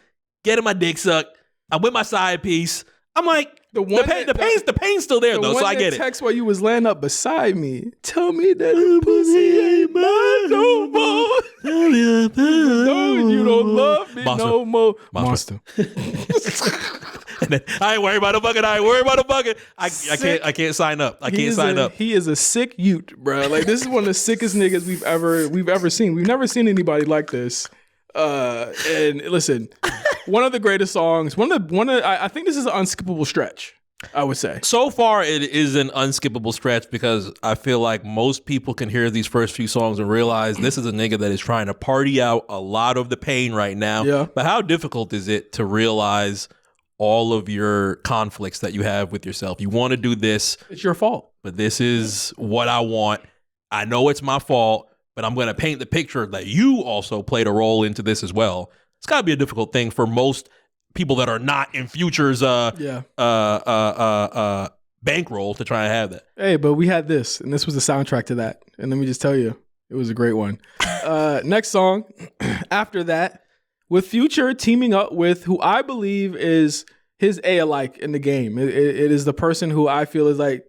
getting my dick sucked. I'm with my side piece. I'm like, The pain's still there though, so I get it. Text while you was laying up beside me. Tell me that the pussy ain't mine no more. No, you don't love me no more. Monster. And then, I ain't worried about the bucket. I can't sign up. I can't sign up. He is a sick Ute, bro. Like, this is one of the sickest niggas we've ever seen. We've never seen anybody like this. And listen, one of the greatest songs. I think this is an unskippable stretch, I would say. So far, it is an unskippable stretch because I feel like most people can hear these first few songs and realize this is a nigga that is trying to party out a lot of the pain right now. Yeah. But how difficult is it to realize all of your conflicts that you have with yourself? You want to do this. It's your fault. But this is what I want. I know it's my fault, but I'm going to paint the picture that you also played a role into this as well. It's got to be a difficult thing for most people that are not in Future's bankroll to try and have that. Hey, but we had this, and this was the soundtrack to that. And let me just tell you, it was a great one. Next song, after that, with Future teaming up with who I believe is his A-alike in the game. It is the person who I feel is like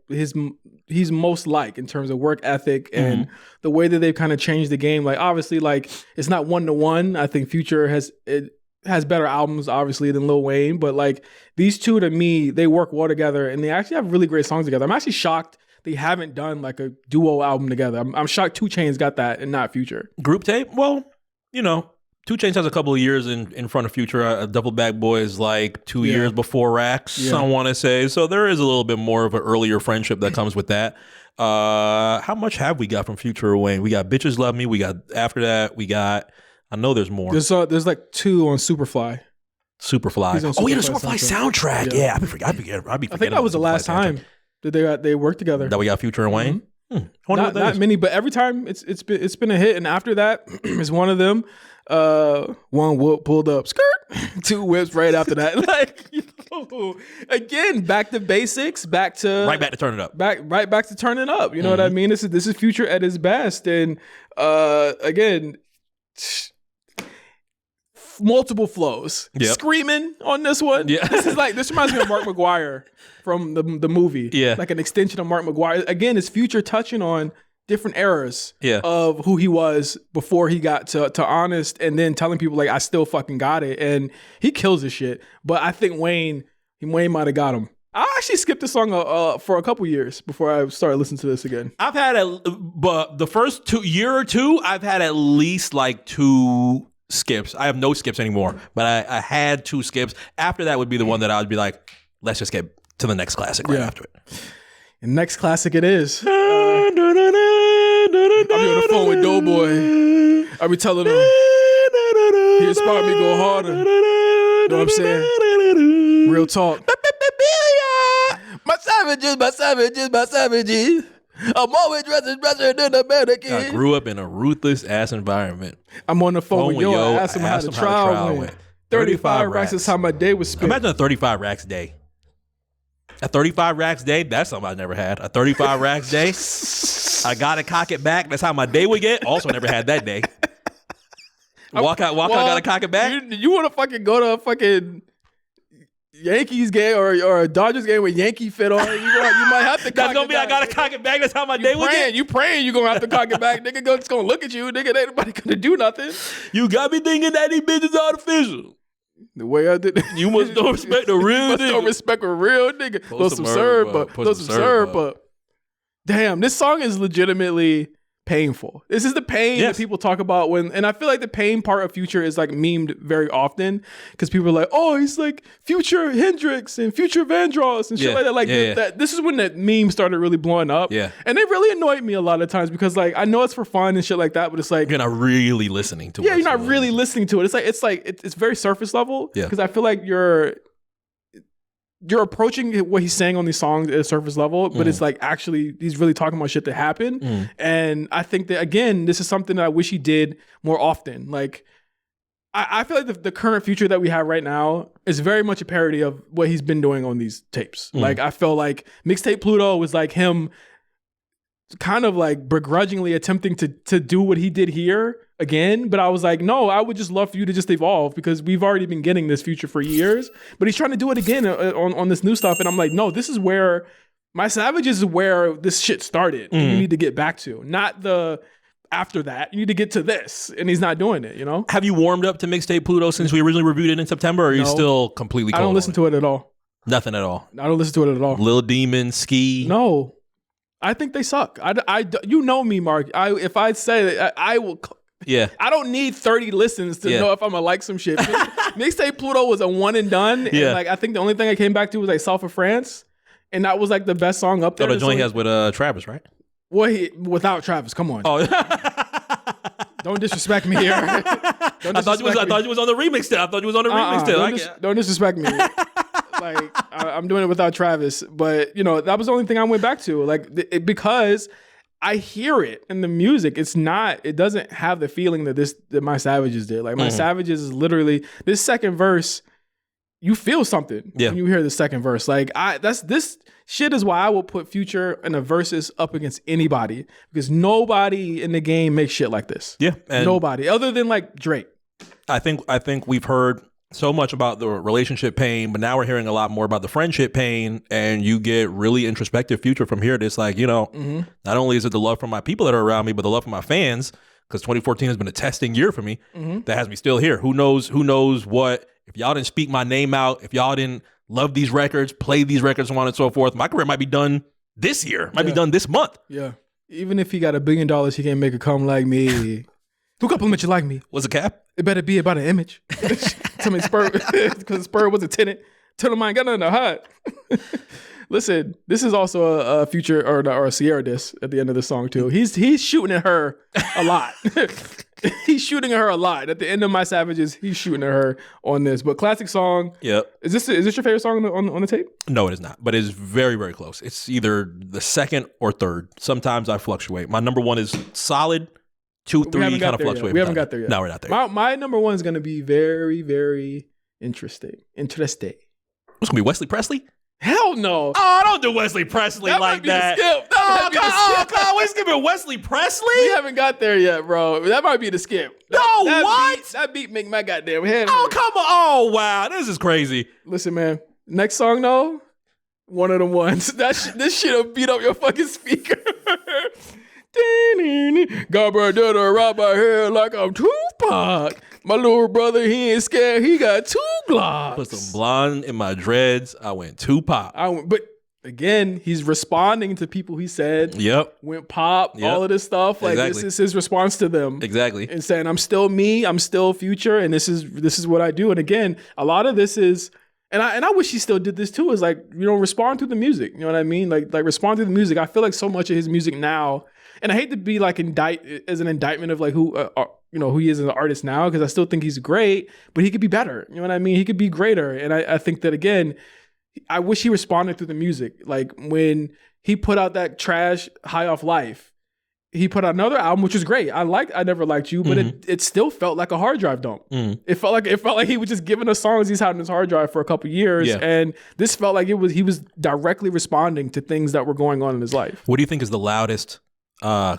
he's most like in terms of work ethic and the way that they've kind of changed the game. Like, obviously, like, it's not 1-to-1. I think Future has better albums, obviously, than Lil Wayne. But, like, these two, to me, they work well together. And they actually have really great songs together. I'm actually shocked they haven't done, like, a duo album together. I'm shocked 2 Chainz got that and not Future. Group tape? Well, you know, 2 Chainz has a couple of years in front of Future. Double Bag Boy is like 2 years before Rax, I want to say. So there is a little bit more of an earlier friendship that comes with that. How much have we got from Future or Wayne? We got Bitches Love Me. We got after that. We got. I know there's more. There's like 2 on Superfly. Superfly. Oh yeah, the Superfly soundtrack. Yeah, I think that was the last time that they worked together. That we got Future and Wayne. Not many, but every time it's been a hit. And after that, it's one of them. One whoop pulled up, skirt. 2 whips right after that. Like, again, back to basics, back to turn it up. Back to turning up. You know what I mean? This is Future at his best. And again, multiple flows. Screaming on this one. Yeah. This reminds me of Mark McGuire from the movie. Yeah. Like an extension of Mark McGuire. Again, it's Future touching on different eras of who he was before he got to Honest, and then telling people like, I still fucking got it. And he kills his shit. But I think Wayne might have got him. I actually skipped the song for a couple years before I started listening to this again. I've had but the first year or two, I've had at least like 2 skips. I have no skips anymore, but I had 2 skips. After that would be the one that I would be like, let's just get to the next classic right after it. And next classic it is. I'll be on the phone with Doughboy. I'll be telling him, he inspired me to go harder. You know what I'm saying? Real talk. My savages. I'm always dressing than American. I grew up in a ruthless ass environment. I'm on the phone with Yo. I asked him how the trial went. 35 racks is how my day was spent. Imagine a 35 racks day. A 35 racks day, that's something I never had. A 35 racks day, I got to cock it back. That's how my day would get. Also never had that day. Walk out, got to cock it back. You want to fucking go to a fucking Yankees game or a Dodgers game with Yankee fit on? You might have to cock it back. That's going to be, I got to cock it back. That's how my day would get. You praying you going to have to cock it back. Nigga just going to look at you. Nigga, ain't nobody going to do nothing. You got me thinking that these bitches artificial. The way I did, you must don't respect the real nigga. You must don't respect a real nigga. Those some syrup up. Damn, this song is legitimately painful. This is the pain that people talk about and I feel like the pain part of Future is like memed very often because people are like, oh, he's like Future Hendrix and Future Vandross and shit like that. Like this is when that meme started really blowing up. Yeah. And it really annoyed me a lot of times because like I know it's for fun and shit like that, but it's like you're not really listening to it. Yeah, you're not really listening to it. It's very surface level. Yeah. Because I feel like you're approaching what he's saying on these songs at a surface level, but it's like actually he's really talking about shit that happened. And I think that, again, this is something that I wish he did more often. Like, I feel like the current Future that we have right now is very much a parody of what he's been doing on these tapes. Like, I feel like Mixtape Pluto was like him kind of like begrudgingly attempting to do what he did here, again, but I was like, no, I would just love for you to just evolve because we've already been getting this Future for years. But he's trying to do it again on this new stuff. And I'm like, no, this is where My Savages is where this shit started. And you need to get back to, not the after that. You need to get to this. And he's not doing it, you know? Have you warmed up to Mixtape Pluto since we originally reviewed it in September? Or are you still completely cold? I don't listen to it at all. Nothing at all. I don't listen to it at all. Lil Demon, Ski. No. I think they suck. You know me, Mark. If I say that, I will. Yeah. I don't need 30 listens to know if I'm gonna like some shit. Mixtape Pluto was a one and done. And like I think the only thing I came back to was like South of France, and that was like the best song up there. The joint he has with Travis, right? Well, without Travis. Come on. Oh. Don't disrespect me here. I thought you was on the remix still. I thought you was on the remix still. Don't disrespect me. Like I'm doing it without Travis, but you know that was the only thing I went back to, like because I hear it in the music. It doesn't have the feeling that My Savages did. Like My Savages is literally this second verse. You feel something when you hear the second verse. Like this shit is why I will put Future in a verses up against anybody because nobody in the game makes shit like this. Yeah, and nobody other than like Drake. I think we've heard so much about the relationship pain, but now we're hearing a lot more about the friendship pain, and you get really introspective Future from here. It's like, you know, not only is it the love from my people that are around me, but the love from my fans, because 2014 has been a testing year for me that has me still here. Who knows what, if y'all didn't speak my name out, if y'all didn't love these records, play these records, so on and so forth, my career might be done this year, might be done this month. Yeah. Even if he got $1 billion, he can't make a come like me. Who compliment you like me? What's a cap? It better be about an image. Tell me Spur, because Spur was a tenant. Tell him I ain't got nothing to hide. Listen, this is also a Future or a Sierra diss at the end of the song too. He's shooting at her a lot. He's shooting at her a lot. At the end of My Savages, he's shooting at her on this. But classic song. Yep. Is this your favorite song on the tape? No, it is not. But it's very, very close. It's either the second or third. Sometimes I fluctuate. My number one is solid. 2, 3 kind of fluctuate. We haven't got there yet. No, we're not there. My number one is going to be very, very interesting. It's going to be Wesley Presley? Hell no. Oh, don't do Wesley Presley like that. Come on, we're skipping Wesley Presley? We haven't got there yet, bro. That might be the skip. That beat make my goddamn head hurt. Oh, come on. Oh, wow. This is crazy. Listen, man. Next song, though, one of them ones. This shit'll beat up your fucking speaker. Got did a right by here like I'm Tupac. My little brother, he ain't scared. He got 2 Glocks. Put some blonde in my dreads. I went Tupac. But again, he's responding to people he said. Yep. Went pop. Yep. All of this stuff. Like this is his response to them. Exactly. And saying, I'm still me. I'm still Future. And this is what I do. And again, a lot of this is. And I wish he still did this too. Is like, you know, respond to the music. You know what I mean? Like respond to the music. I feel like so much of his music now. And I hate to be like as an indictment of like who he is as an artist now, because I still think he's great, but he could be better. You know what I mean? He could be greater. And I think that again, I wish he responded through the music. Like when he put out that trash High Off Life, he put out another album, which was great. I Never Liked You, but it still felt like a hard drive dump. It felt like he was just giving us songs he's had on his hard drive for a couple years. Yeah. And this felt like he was directly responding to things that were going on in his life. What do you think is the loudest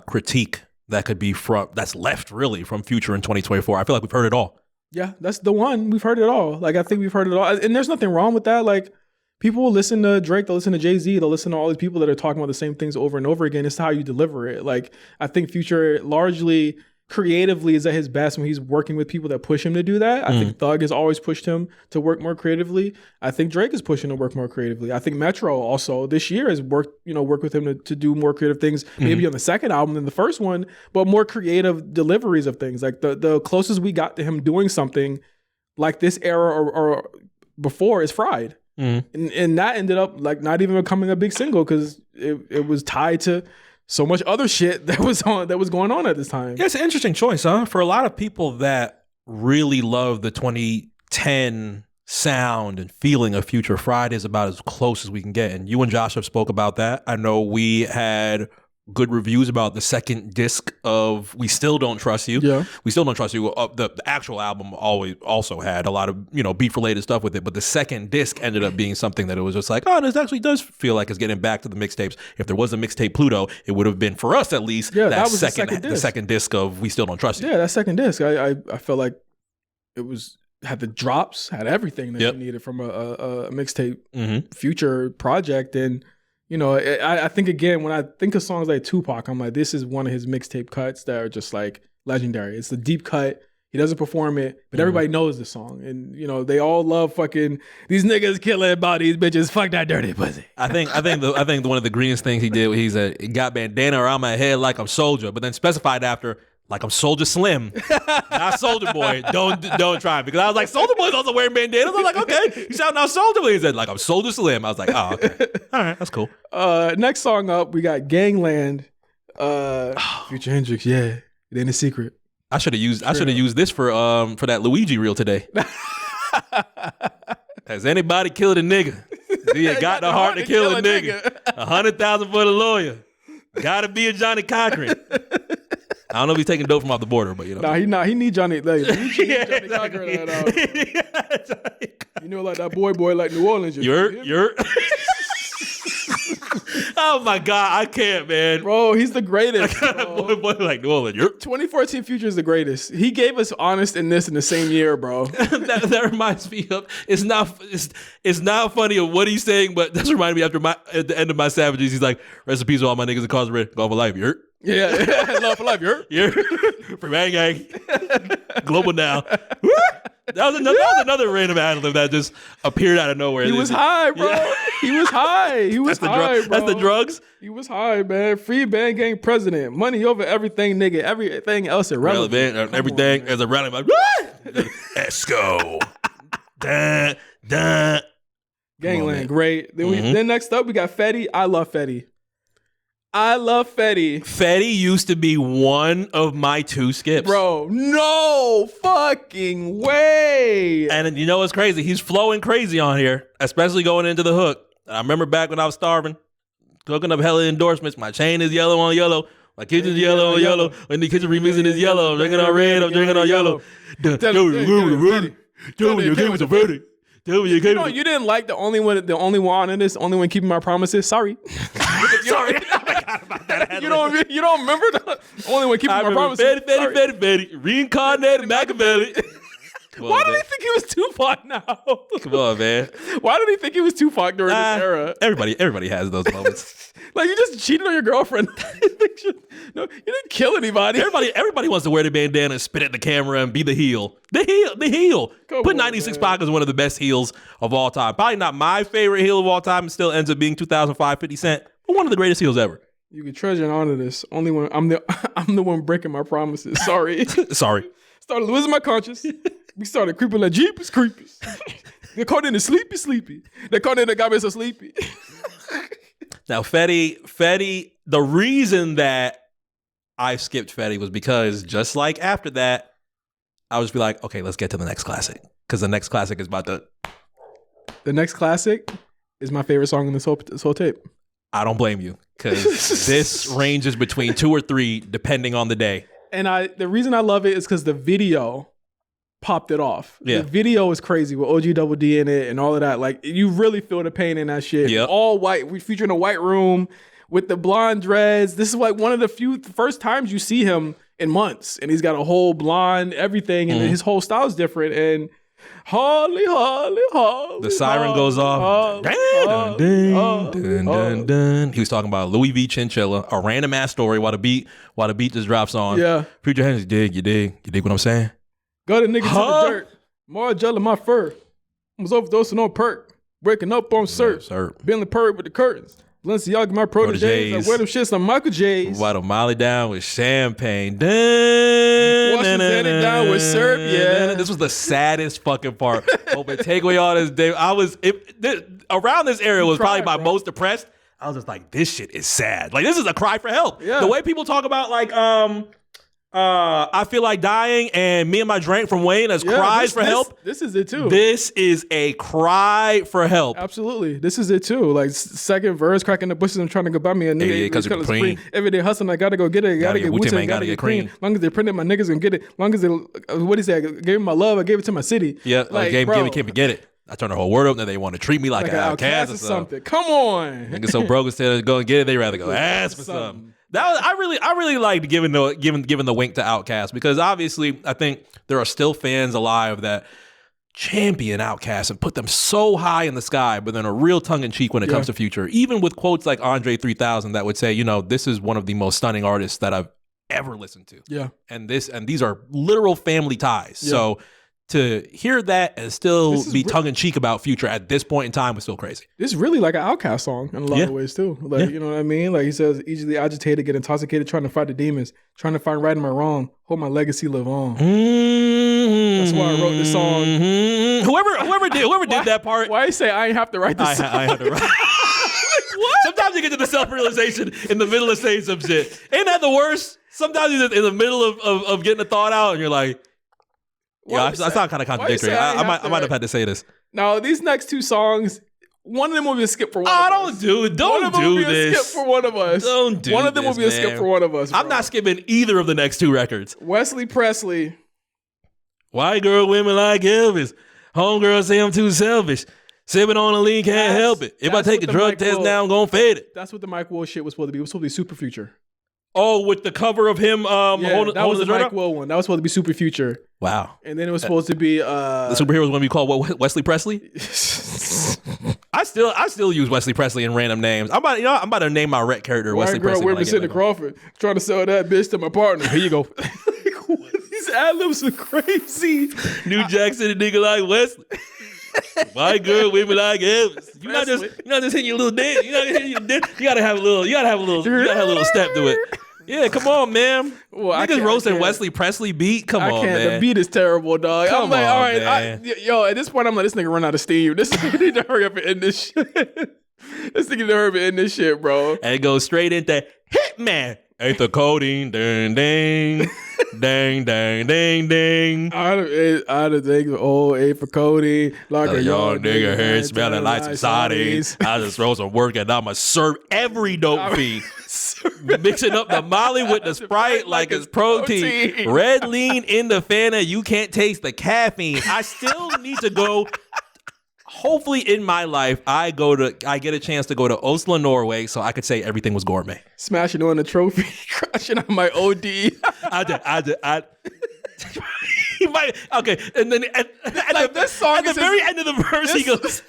critique that could be that's left really from Future in 2024? I feel like we've heard it all. Yeah, that's the one. We've heard it all. Like I think we've heard it all, and there's nothing wrong with that. Like people will listen to Drake, they'll listen to Jay-Z, they'll listen to all these people that are talking about the same things over and over again. It's how you deliver it. Like I think Future largely creatively is at his best when he's working with people that push him to do that. I think Thug has always pushed him to work more creatively. I think Drake is pushing to work more creatively. I think Metro also this year has worked with him to do more creative things, maybe on the second album than the first one, but more creative deliveries of things. Like the closest we got to him doing something like this era or before is Fried. And that ended up like not even becoming a big single because it was tied to so much other shit that was going on at this time. Yeah, it's an interesting choice, huh? For a lot of people that really love the 2010 sound and feeling of Future, Friday is about as close as we can get. And you and Josh have spoke about that. I know we had good reviews about the second disc of We Still Don't Trust You. Yeah. We Still Don't Trust You. The actual album always also had a lot of, beef related stuff with it. But the second disc ended up being something that it was just like, oh, this actually does feel like it's getting back to the mixtapes. If there was a mixtape Pluto, it would have been, for us at least, that was the second disc of We Still Don't Trust You. Yeah, that second disc. I felt like it had the drops, had everything that you needed from a mixtape future project. And I think, again, when I think of songs like Tupac, I'm like, this is one of his mixtape cuts that are just like legendary. It's the deep cut. He doesn't perform it, but everybody knows the song. And, they all love fucking these niggas killing bodies, bitches, fuck that dirty pussy. I think one of the greenest things he did, he got bandana around my head like I'm Soldier, but then specified after, like I'm Soldier Slim, not Soldier Boy. Don't try, because I was like, Soldier Boy's also wearing bandanas. I was like, okay, you shouting out Soldier Boy. He said, like I'm Soldier Slim. I was like, oh, okay, all right, that's cool. Next song up, we got Gangland, Future Hendrix. Yeah, it ain't a secret. I should have used this for that Luigi reel today. Has anybody killed a nigga? He got the heart to kill a nigga. 100,000 for the lawyer. Gotta be a Johnny Cochran. I don't know if he's taking dope from off the border, but Nah, he not. He need Johnny. Like, he need Johnny Cochran. Like that boy like New Orleans. You're. Oh my God, I can't, man. Bro, he's the greatest. boy like New Orleans. 2014 Future is the greatest. He gave us Honest in this in the same year, bro. that reminds me of it's not funny of what he's saying, but that's reminded me at the end of My Savages, he's like, rest in peace to all my niggas incarcerated. Go for life, you heard? Yeah, love for life, you heard? Yeah. For Bang Gang. Global now. That was another random ad-lib that just appeared out of nowhere. He was high, bro. Yeah. He was high. Bro. That's the drugs? He was high, man. Free Bang Gang president. Money over everything, nigga. Everything else irrelevant. Everything is irrelevant. Let's go. Dun, dun. Gangland, great. Then next up, we got Fetty. I love Fetty. Fetty used to be one of my two skips. Bro, no fucking way. And you know what's crazy? He's flowing crazy on here, especially going into the hook. I remember back when I was starving, cooking up hella endorsements. My chain is yellow on yellow. My kitchen's yellow on yellow. When the kitchen remixing is yellow, I'm drinking on red, I'm drinking on yellow. Tell me you came with a Fetty. You didn't like the only one in this, only one keeping my promises. Sorry. Sorry. You don't remember the only one keeping my promises. Fetty. Reincarnated Machiavelli. Why did he think he was Tupac now? Come on, man. Why did he think he was Tupac during this era? Everybody has those moments. Like, you just cheated on your girlfriend. No, you didn't kill anybody. Everybody wants to wear the bandana and spit at the camera and be the heel. The heel. Put 96 Pac as one of the best heels of all time. Probably not my favorite heel of all time. It still ends up being 2005 50 Cent, but one of the greatest heels ever. You can treasure and honor this. Only when I'm the one breaking my promises. Sorry. Sorry. Started losing my conscience. We started creeping like Jeepers Creepers. They called in the sleepy. They called in the got me so sleepy. Now, Fetty, the reason that I skipped Fetty was because just like after that, I was be like, okay, let's get to the next classic. Because the next classic is about to... The next classic is my favorite song in this whole tape. I don't blame you, because this ranges between 2 or 3 depending on the day. And the reason I love it is because the video popped it off. Yeah. The video is crazy with OG Double D in it and all of that. Like, you really feel the pain in that shit. Yep. All white. We feature in a white room with the blonde dreads. This is like one of the first times you see him in months. And he's got a whole blonde everything. And his whole style is different. And Holly. The siren goes off. Dun. He was talking about Louis V. Chinchilla, a random ass story while the beat just drops on. Yeah. Put your hands, you dig what I'm saying? Got a nigga to the dirt. More gel in my fur. I was overdosing on perk. Breaking up on Sir. Bentley Perk with the curtains. Balenciaga, my proteges. I wear them shits on Michael J's. While Molly down with champagne. Washing Zanny down with syrup. Yeah. This was the saddest fucking part. But take away all this day. Around this area was probably my most depressed. I was just like, this shit is sad. Like, this is a cry for help. Yeah. The way people talk about like I Feel Like Dying and Me and My Drink from Wayne as cries for help. This is it too. This is a cry for help. Absolutely. This is it too. Like second verse, cracking the bushes and trying to go buy me a nigga. Because it's clean. Every day hustling, I gotta go get it. Gotta get Wu-Tang, gotta get cream. Long as they print it, my niggas gonna get it. Long as they, what he say? I gave him my love, I gave it to my city. Yeah, like give me, can't forget it. I turned the whole world up, and they want to treat me like an outcast or something. Come on. Niggas so broke instead of going get it, they rather go ask for something. I really liked giving the wink to Outkast, because obviously I think there are still fans alive that champion Outkast and put them so high in the sky, but then are real tongue in cheek when it comes to Future. Even with quotes like Andre 3000 that would say, you know, this is one of the most stunning artists that I've ever listened to. Yeah. And these are literal family ties. Yeah. So to hear that and still be tongue-in-cheek about Future at this point in time was still crazy. This is really like an Outkast song in a lot of ways too. Like, you know what I mean? Like he says, easily agitated, get intoxicated, trying to fight the demons, trying to find right and my wrong, hope my legacy live on. That's why I wrote this song. Whoever did that part. Why you say I ain't have to write this song? I have to write. What? Sometimes you get to the self-realization in the middle of saying some shit. Ain't that the worst? Sometimes you're in the middle of getting a thought out and you're like, yeah, I sound kind of contradictory. I might have had to say this. Now, these next two songs, one of them will be a skip for one of us. Don't do this. One of them will be a skip for one of us. Don't do this, One of them will be a skip for one of us, bro. I'm not skipping either of the next two records. Wesley Presley. White girl, women like Elvis. Homegirl say I'm too selfish. Sipping on a lean, can't help it. If I take a drug test now, I'm going to fade it. That's what the Mike Will shit was supposed to be. It was supposed to be Super Future. Oh, with the cover of him holding that was the Mike Will one. That was supposed to be Super Future. Wow. And then it was supposed to be the superhero was going to be called what, Wesley Presley? I still use Wesley Presley in random names. I'm about to name my Rhett character Wesley Presley. White girl, Cindy Crawford, trying to sell that bitch to my partner. Here you go. These ad-libs are crazy. New Jack City nigga like Wesley. White girl, women like Elvis. You're not just hitting your little dance. You're not hitting your dance. You gotta have a little step to it. Yeah, come on, man. Well, niggas roasting Wesley Presley beat. Come on, man. The beat is terrible, dog. Come on, all right, man. At this point, I'm like, this nigga run out of steam. This nigga need to hurry up and end this shit. This nigga need to hurry up and end this shit, bro. And it goes straight into Hitman. Ain't the codeine, ding, ding, ding, ding, ding, ding. I'd think old A for codeine, like a young nigga here smelling like some sardines. I just throw some work and I'ma serve every dope fiend. Mixing up the Molly with the Sprite like it's protein. Red lean in the Fanta, you can't taste the caffeine. I still need to go. Hopefully in my life, I get a chance to go to Oslo, Norway, so I could say everything was gourmet. Smashing on the trophy, crashing on my OD. He might, okay, and then at the very end of the verse, he goes,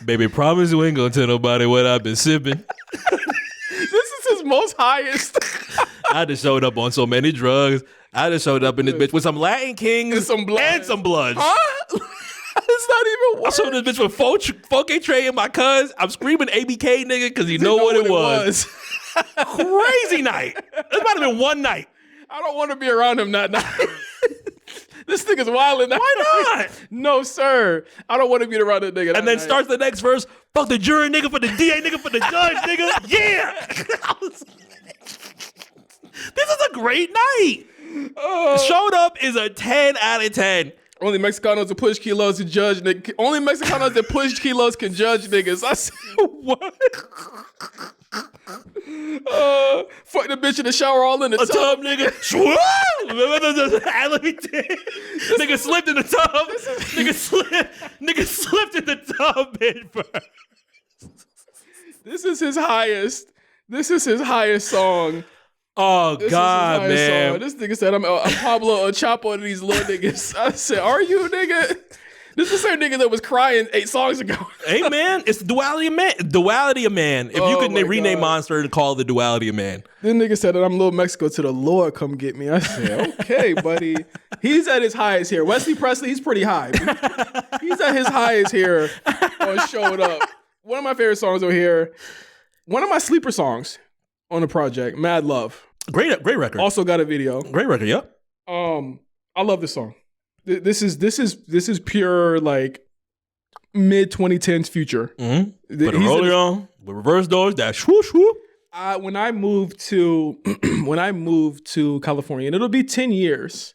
"Baby, promise you ain't gonna tell nobody what I've been sipping." This is his most highest. I just showed up on so many drugs. I just showed up in this bitch with some Latin Kings and some bloods. Huh? It's not even worse. I saw this bitch with 4K tray in my cuz. I'm screaming ABK, nigga, because you know what it was. Crazy night. This might have been one night. I don't want to be around him that night. This nigga's wilding. Why not? No, sir. I don't want to be around that nigga. And then starts the next verse. Fuck the jury, nigga, for the DA, nigga, for the judge, nigga. Yeah. This is a great night. Showed Up is a 10 out of 10. Only Mexicanos that push kilos can judge niggas. Only Mexicanos that push kilos can judge niggas. I said, what? Fuck the bitch in the shower all in the tub, nigga. Nigga slipped in the tub. Nigga slipped in the tub, bitch, first. This is his highest. This is his highest song. Oh, God, man. Song. This nigga said, I'm Pablo Chapo to these little niggas. I said, are you, nigga? This is the same nigga that was crying 8 songs ago. Hey, man, it's the duality of man. Duality of man. If you could rename Monster and call it the duality of man. This nigga said that I'm Little Mexico to the Lord come get me. I said, okay, buddy. He's at his highest here. Wesley Presley, he's pretty high. He's at his highest here on Showed Up. One of my favorite songs over here. One of my sleeper songs on the project, Mad Love. Great record. Also got a video. Great record, yep. I love this song. This is pure like mid 2010s Future. Mm-hmm. Put a roller on with reverse doors. That swoosh whoop. When I moved to California, and it'll be 10 years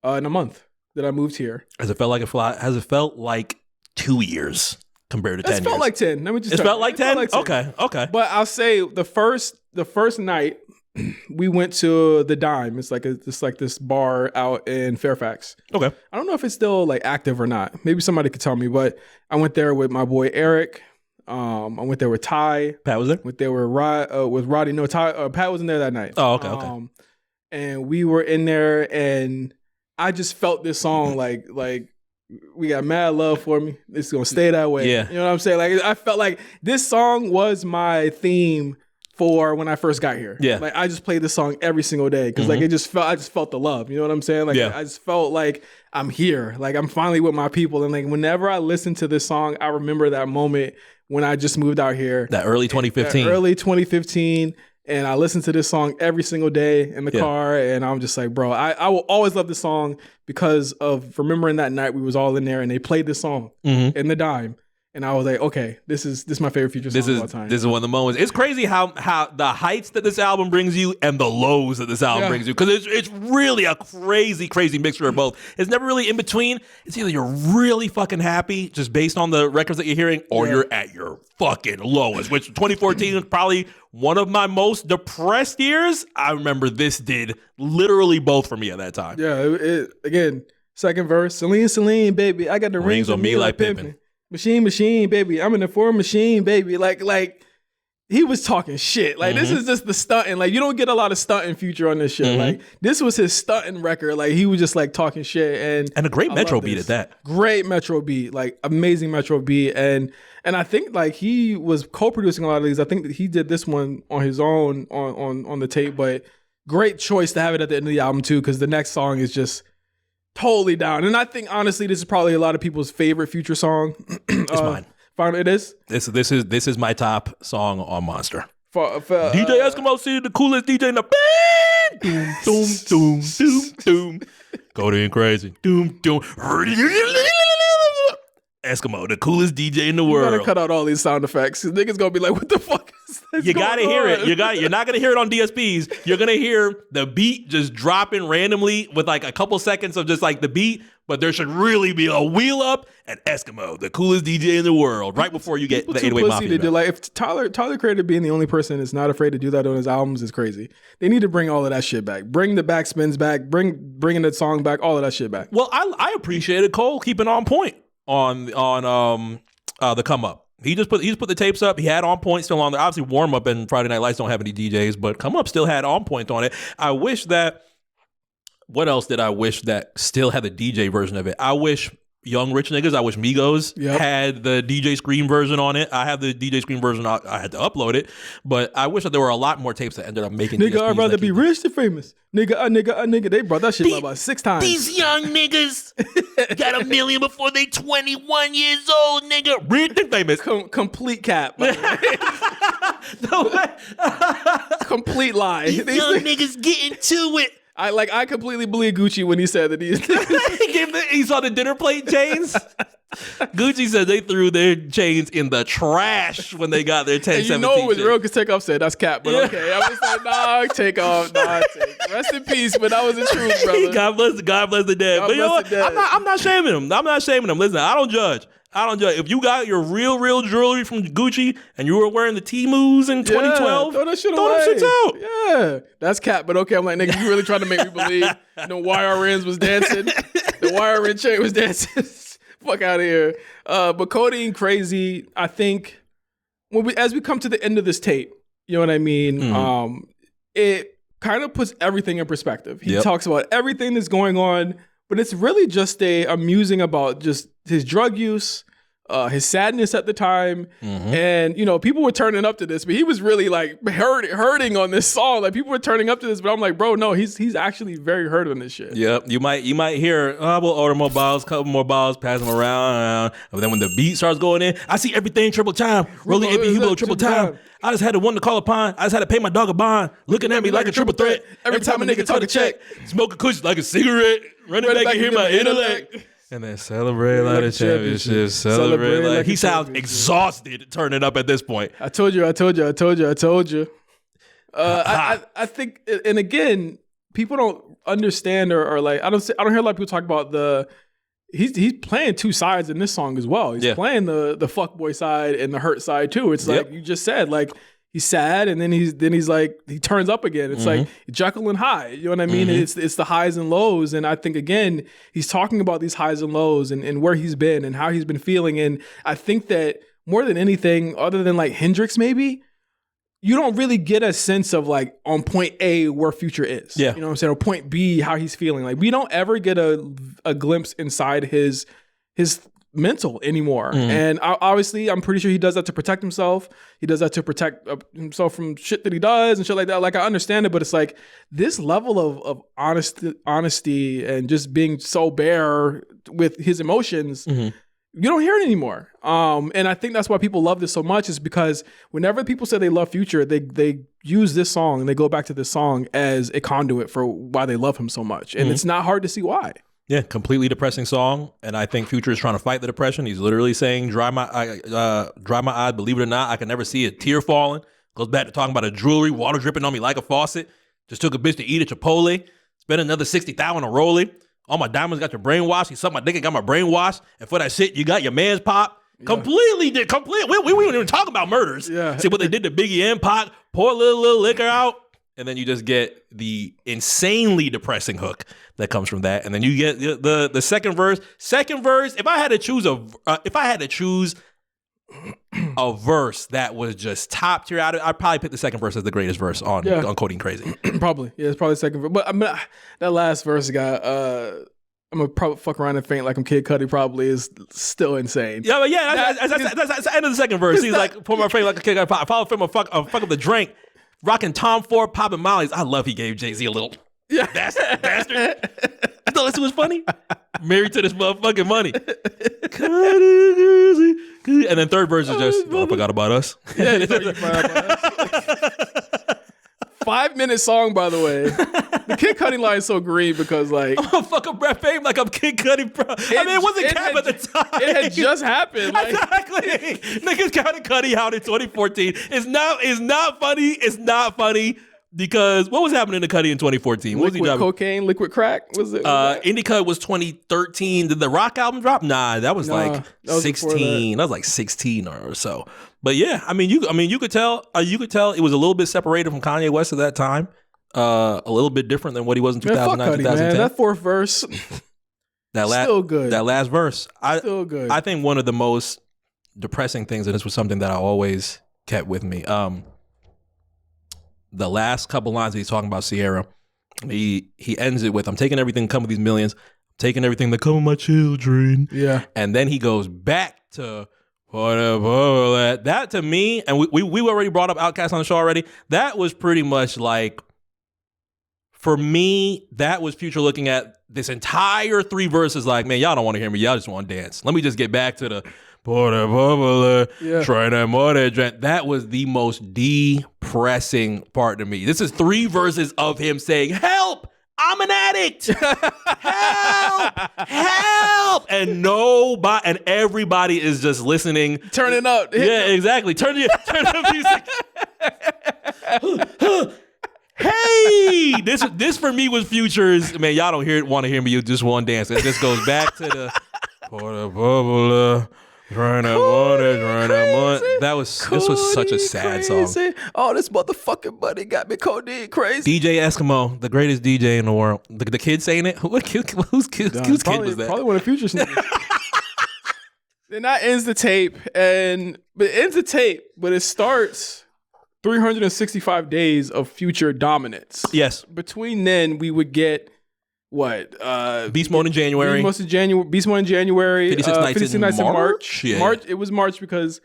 in a month that I moved here. Has it felt like 2 years compared to 10 years? It felt like 10. Let me just. It felt like 10? Okay. But I'll say the first night we went to the Dime. It's like this bar out in Fairfax. Okay. I don't know if it's still like active or not. Maybe somebody could tell me. But I went there with my boy Eric. I went there with Ty. Pat was there? Went there with Roddy. No, Ty. Pat wasn't there that night. Oh, okay. And we were in there, and I just felt this song like we got mad love for me. It's gonna stay that way. Yeah. You know what I'm saying? Like I felt like this song was my theme for when I first got here. Yeah. Like I just played this song every single day because like I just felt the love. You know what I'm saying? Like I just felt like I'm here. Like I'm finally with my people. And like whenever I listen to this song, I remember that moment when I just moved out here. That early 2015. And I listen to this song every single day in the car. And I'm just like, bro, I will always love this song because of remembering that night we was all in there and they played this song in the Dime. And I was like, okay, this is my favorite Future song of all time. This is one of the moments. It's crazy how the heights that this album brings you and the lows that this album brings you. Because it's really a crazy mixture of both. It's never really in between. It's either you're really fucking happy just based on the records that you're hearing, or you're at your fucking lowest, which 2014 is probably one of my most depressed years. I remember this did literally both for me at that time. Yeah, again, second verse, Celine, baby, I got the rings on me like pimping. Machine, baby. I'm in the foreign machine, baby. Like he was talking shit. Like this is just the stunting. Like you don't get a lot of stunting Future on this shit. Like this was his stunting record. Like he was just like talking shit and a great Metro beat at that. Great Metro beat, like amazing Metro beat. And I think like he was co-producing a lot of these. I think that he did this one on his own on the tape, but great choice to have it at the end of the album too, because the next song is just totally down. And I think honestly, this is probably a lot of people's favorite Future song. It's mine. It is? This is my top song on Monster. DJ Eskimo C, the coolest DJ in the band. Doom, doom, doom, doom. Going crazy. Doom, doom. Eskimo, the coolest DJ in the world. You gotta cut out all these sound effects. Niggas gonna be like, what the fuck is this? You gotta hear it. You're not gonna hear it on DSPs. You're gonna hear the beat just dropping randomly with like a couple seconds of just like the beat, but there should really be a wheel up and Eskimo, the coolest DJ in the world, right before you get the 808 Mafia. Like if Tyler Creator being the only person that's not afraid to do that on his albums is crazy. They need to bring all of that shit back. Bring the backspins back. Bringing the song back. All of that shit back. Well, I appreciated Cole keeping on point on the come up. He just put the tapes up. He had On Point still on there. Obviously, Warm Up and Friday Night Lights don't have any DJs, but Come Up still had On Point on it. I wish that. What else did I wish that still had the DJ version of it? I wish Young Rich Niggas, I wish Migos had the DJ Scream version on it. I have the DJ Scream version. I had to upload it, but I wish that there were a lot more tapes that ended up making. Nigga, I'd rather be rich than famous. Nigga. They brought that shit up about 6 times. These young niggas got $1 million before they 21 years old. Nigga, rich and famous. Complete cap. Complete lie. These young niggas getting to it. I completely believe Gucci when he said that he saw the dinner plate chains. Gucci said they threw their chains in the trash when they got their 1017. You know it was real because Takeoff said that's cap, but okay. I was like, nah, Takeoff. Rest in peace, but that was the truth, brother. God bless the dead. But you know what? I'm not shaming him. Listen, I don't judge. If you got your real jewelry from Gucci and you were wearing the T-Moos in 2012, throw that shit out. Yeah, that's cap. But okay, I'm like, nigga, you really trying to make me believe the YRNs was dancing? The YRN chain was dancing? Fuck out of here. But Codeine Crazy, I think, as we come to the end of this tape, you know what I mean? It kind of puts everything in perspective. He talks about everything that's going on, but it's really just a musing about just his drug use, his sadness at the time. And, you know, people were turning up to this, but he was really like hurting on this song. Like people were turning up to this, but I'm like, bro, no, he's actually very hurt on this shit. Yep. You might hear, we'll order more bottles, couple more bottles, pass them around. And then when the beat starts going in, I see everything triple time. Rolling AP Hubo triple time. I just had the one to call upon. I just had to pay my dog a bond. Looking at me like a triple threat. Every time a nigga talk a check. Smoking kush like a cigarette. Running back and hear my intellect. And then celebrate like a championship. Celebrate like he sounds exhausted turning up at this point. I told you. I think, and again, people don't understand or like I don't hear a lot of people talk about he's playing two sides in this song as well. He's playing the fuckboy side and the hurt side too. It's like you just said, like he's sad and then he's like he turns up again. It's like Jekyll and Hyde. You know what I mean? It's the highs and lows. And I think again, he's talking about these highs and lows and where he's been and how he's been feeling. And I think that more than anything, other than like Hendrix maybe, you don't really get a sense of like on point A where Future is. Yeah. You know what I'm saying? Or point B, how he's feeling. Like we don't ever get a glimpse inside his mental anymore. And obviously I'm pretty sure he does that to protect himself. He does that to protect himself from shit that he does and shit like that. Like I understand it, but it's like this level of honesty and just being so bare with his emotions, you don't hear it anymore. And I think that's why people love this so much, is because whenever people say they love Future, they use this song and they go back to this song as a conduit for why they love him so much. And it's not hard to see why. Yeah, completely depressing song. And I think Future is trying to fight the depression. He's literally saying, dry my eye, believe it or not, I can never see a tear falling. Goes back to talking about a jewelry, water dripping on me like a faucet. Just took a bitch to eat at Chipotle. Spent another $60,000 on a rollie. All my diamonds got your brainwashed. He sucked my dick and got my brainwashed. And for that shit, you got your man's pop. Yeah. Completely. We weren't even talking about murders. Yeah. See what they did to Biggie and Pac. Pour a little liquor out. And then you just get the insanely depressing hook that comes from that. And then you get the second verse. Second verse, if I had to choose a verse that was just top tier, I'd probably pick the second verse as the greatest verse on Codeine Crazy. Probably. Yeah, it's probably the second verse. But I mean, that last verse got, I'm going to probably fuck around and faint like I'm Kid Cudi probably is still insane. Yeah, but that's the end of the second verse. He's like, pour my face like a Kid Cudi. Follow film, fuck up the drink. Rocking Tom Ford, popping Molly's. I love he gave Jay-Z a little bastard. You thought this was funny? Married to this motherfucking money. And then third verse is just, I forgot about us. Yeah, you forgot about us. 5-minute song, by the way. The Kid Cudi line is so green because like I'm gonna fuck up rap fame like I'm Kid Cudi, bro. I mean, it wasn't cap at the time. It had just happened. Like. Exactly. Niggas counted Cudi out in 2014. It's not funny. It's not funny because what was happening to Cudi in 2014? Liquid cocaine, liquid crack. Was it? Indica was 2013. Did the Rock album drop? Nah, that was like 16. That was like 16 or so. But yeah, I mean, you could tell it was a little bit separated from Kanye West at that time. A little bit different than what he was in 2009, Cudi, 2010. Man. That fourth verse, still good. That last verse, still good. I think one of the most depressing things, and this was something that I always kept with me. The last couple lines that he's talking about Sierra, he ends it with, "I'm taking everything that come with these millions, taking everything that come with my children." Yeah, and then he goes back to. That to me, and we already brought up Outkast on the show already. That was pretty much like, for me, that was Future looking at this entire 3 verses like, man, y'all don't want to hear me. Y'all just want to dance. Let me just get back to the try that more. That was the most depressing part to me. This is 3 verses of him saying, "Help! I'm an addict. Help!" And everybody is just listening. Turning up. Yeah, exactly. Turn the music. Hey, this for me was Future's, man, y'all don't want to hear me, you just want to dance. It just goes back to the this was such a sad song. Oh, this motherfucking money got me codeine crazy. DJ Eskimo, the greatest DJ in the world. The kid saying it? Whose kid was that? Probably one of Future's niggas. Then that ends the tape, but it starts 365 days of Future dominance. Yes. Between then, we would get what? Beast Mode in January. Beast Mode in January. 56 Nights in March. Yeah. March. It was March because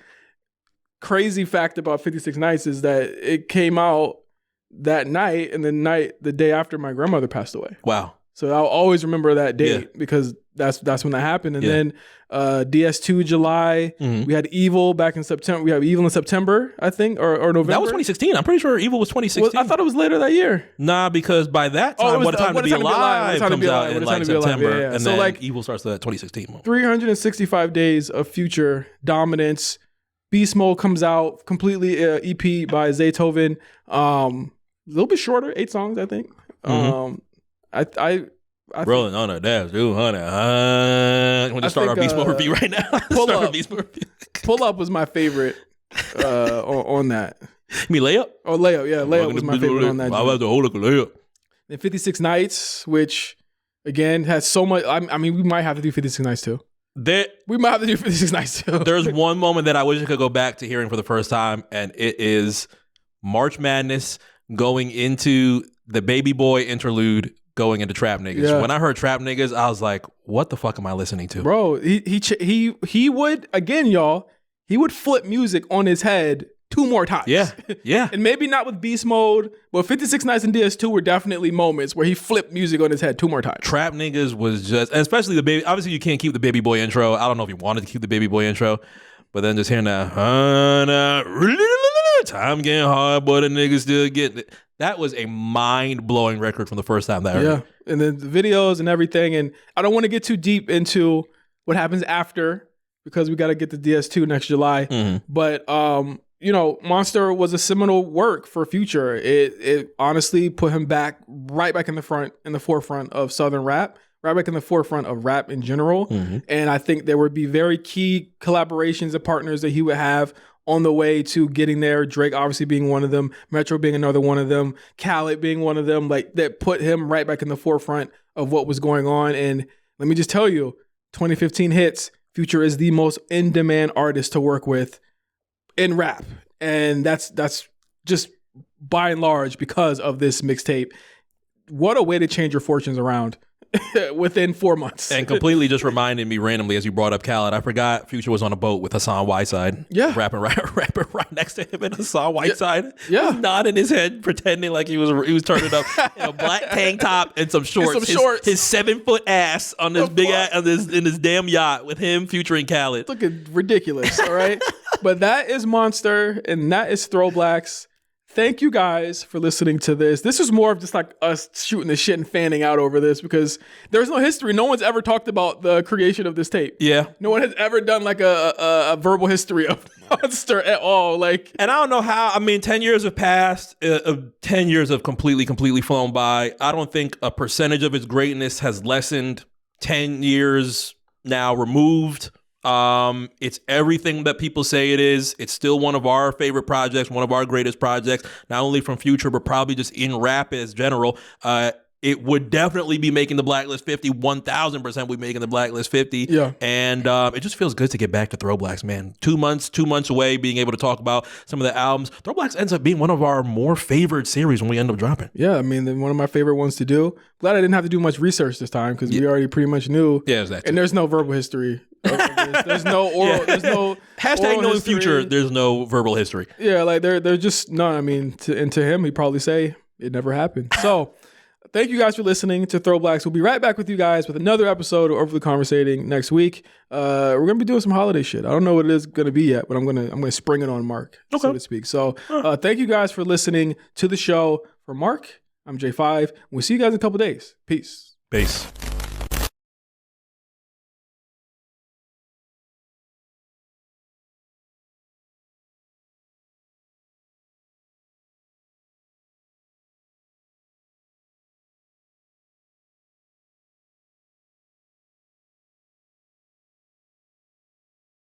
crazy fact about 56 Nights is that it came out that night and the day after my grandmother passed away. Wow. So I'll always remember that date because that's when that happened. And then DS2 July. Mm-hmm. We had Evil back in September. We have Evil in September, I think, or November. That was 2016. I'm pretty sure Evil was 2016. Well, I thought it was later that year. Nah, because by that time, What a Time to Be Alive comes out in like September. Yeah. And so then like Evil starts at 2016. 365 days of Future dominance. Beast Mode comes out completely EP by Zaytoven. little bit shorter, 8 songs, I think. I rolling on a dash, 200. I'm going to start our Beast Mode review right now. Pull Up was my favorite on that. You mean Layup? Oh, Layup. Yeah, Layup was my favorite on that. I have to hold up a layup. And 56 Nights, which again has so much. I mean, we might have to do 56 Nights too. We might have to do 56 Nights too. There's one moment that I wish I could go back to hearing for the first time, and it is March Madness going into the Baby Boy interlude, going into Trap Niggas. Yeah. When I heard Trap Niggas, I was like, "What the fuck am I listening to?" Bro, he would, again, y'all. He would flip music on his head 2 more times. Yeah. And maybe not with Beast Mode, but 56 Nights and DS2 were definitely moments where he flipped music on his head 2 more times. Trap Niggas was just, and especially the baby. Obviously, you can't keep the Baby Boy intro. I don't know if you wanted to keep the Baby Boy intro, but then just hearing that, time getting hard, but the niggas still getting it. That was a mind-blowing record from the first time that I heard. Yeah, and then the videos and everything. And I don't want to get too deep into what happens after, because we got to get to DS2 next July. But, you know, Monster was a seminal work for Future. It honestly put him right back in the forefront of Southern rap, right back in the forefront of rap in general. And I think there would be very key collaborations and partners that he would have on the way to getting there. Drake obviously being one of them, Metro being another one of them, Khaled being one of them, like that put him right back in the forefront of what was going on. And let me just tell you, 2015 hits, Future is the most in-demand artist to work with in rap. And that's just by and large because of this mixtape. What a way to change your fortunes around within 4 months. And completely just reminded me randomly as you brought up Khaled, I forgot Future was on a boat with Hassan Whiteside. Yeah. Rapping right next to him, and Hassan Whiteside was nodding his head, pretending like he was turning up in a black tank top and some shorts. His 7-foot ass on this big ass in this damn yacht with him, Future, and Khaled. Looking ridiculous, all right? But that is Monster, and that is ThrowBLKs. Thank you guys for listening to this. This is more of just like us shooting the shit and fanning out over this, because there's no history. No one's ever talked about the creation of this tape. Yeah. No one has ever done like a verbal history of Monster at all. Like, and I don't know how. I mean, 10 years have passed. 10 years have completely flown by. I don't think a percentage of its greatness has lessened 10 years now removed. It's everything that people say it is. It's still one of our favorite projects, one of our greatest projects, not only from Future, but probably just in rap as general. It would definitely be making the Blacklist 50. 1,000% would be making the Blacklist 50. Yeah. And it just feels good to get back to ThrowBLKs, man. 2 months away, being able to talk about some of the albums. ThrowBLKs ends up being one of our more favorite series when we end up dropping. Yeah, I mean, one of my favorite ones to do. Glad I didn't have to do much research this time, because we already pretty much knew. Yeah, exactly. And there's no verbal history. There's no oral. There's no hashtag knowing Future. There's no verbal history. Yeah, like they're just none. I mean, to him, he'd probably say it never happened. So, thank you guys for listening to ThrowBLKs. We'll be right back with you guys with another episode of Overly Conversating next week. We're gonna be doing some holiday shit. I don't know what it is gonna be yet, but I'm gonna spring it on Mark, so to speak. So, thank you guys for listening to the show. For Mark, I'm J5. We'll see you guys in a couple days. Peace.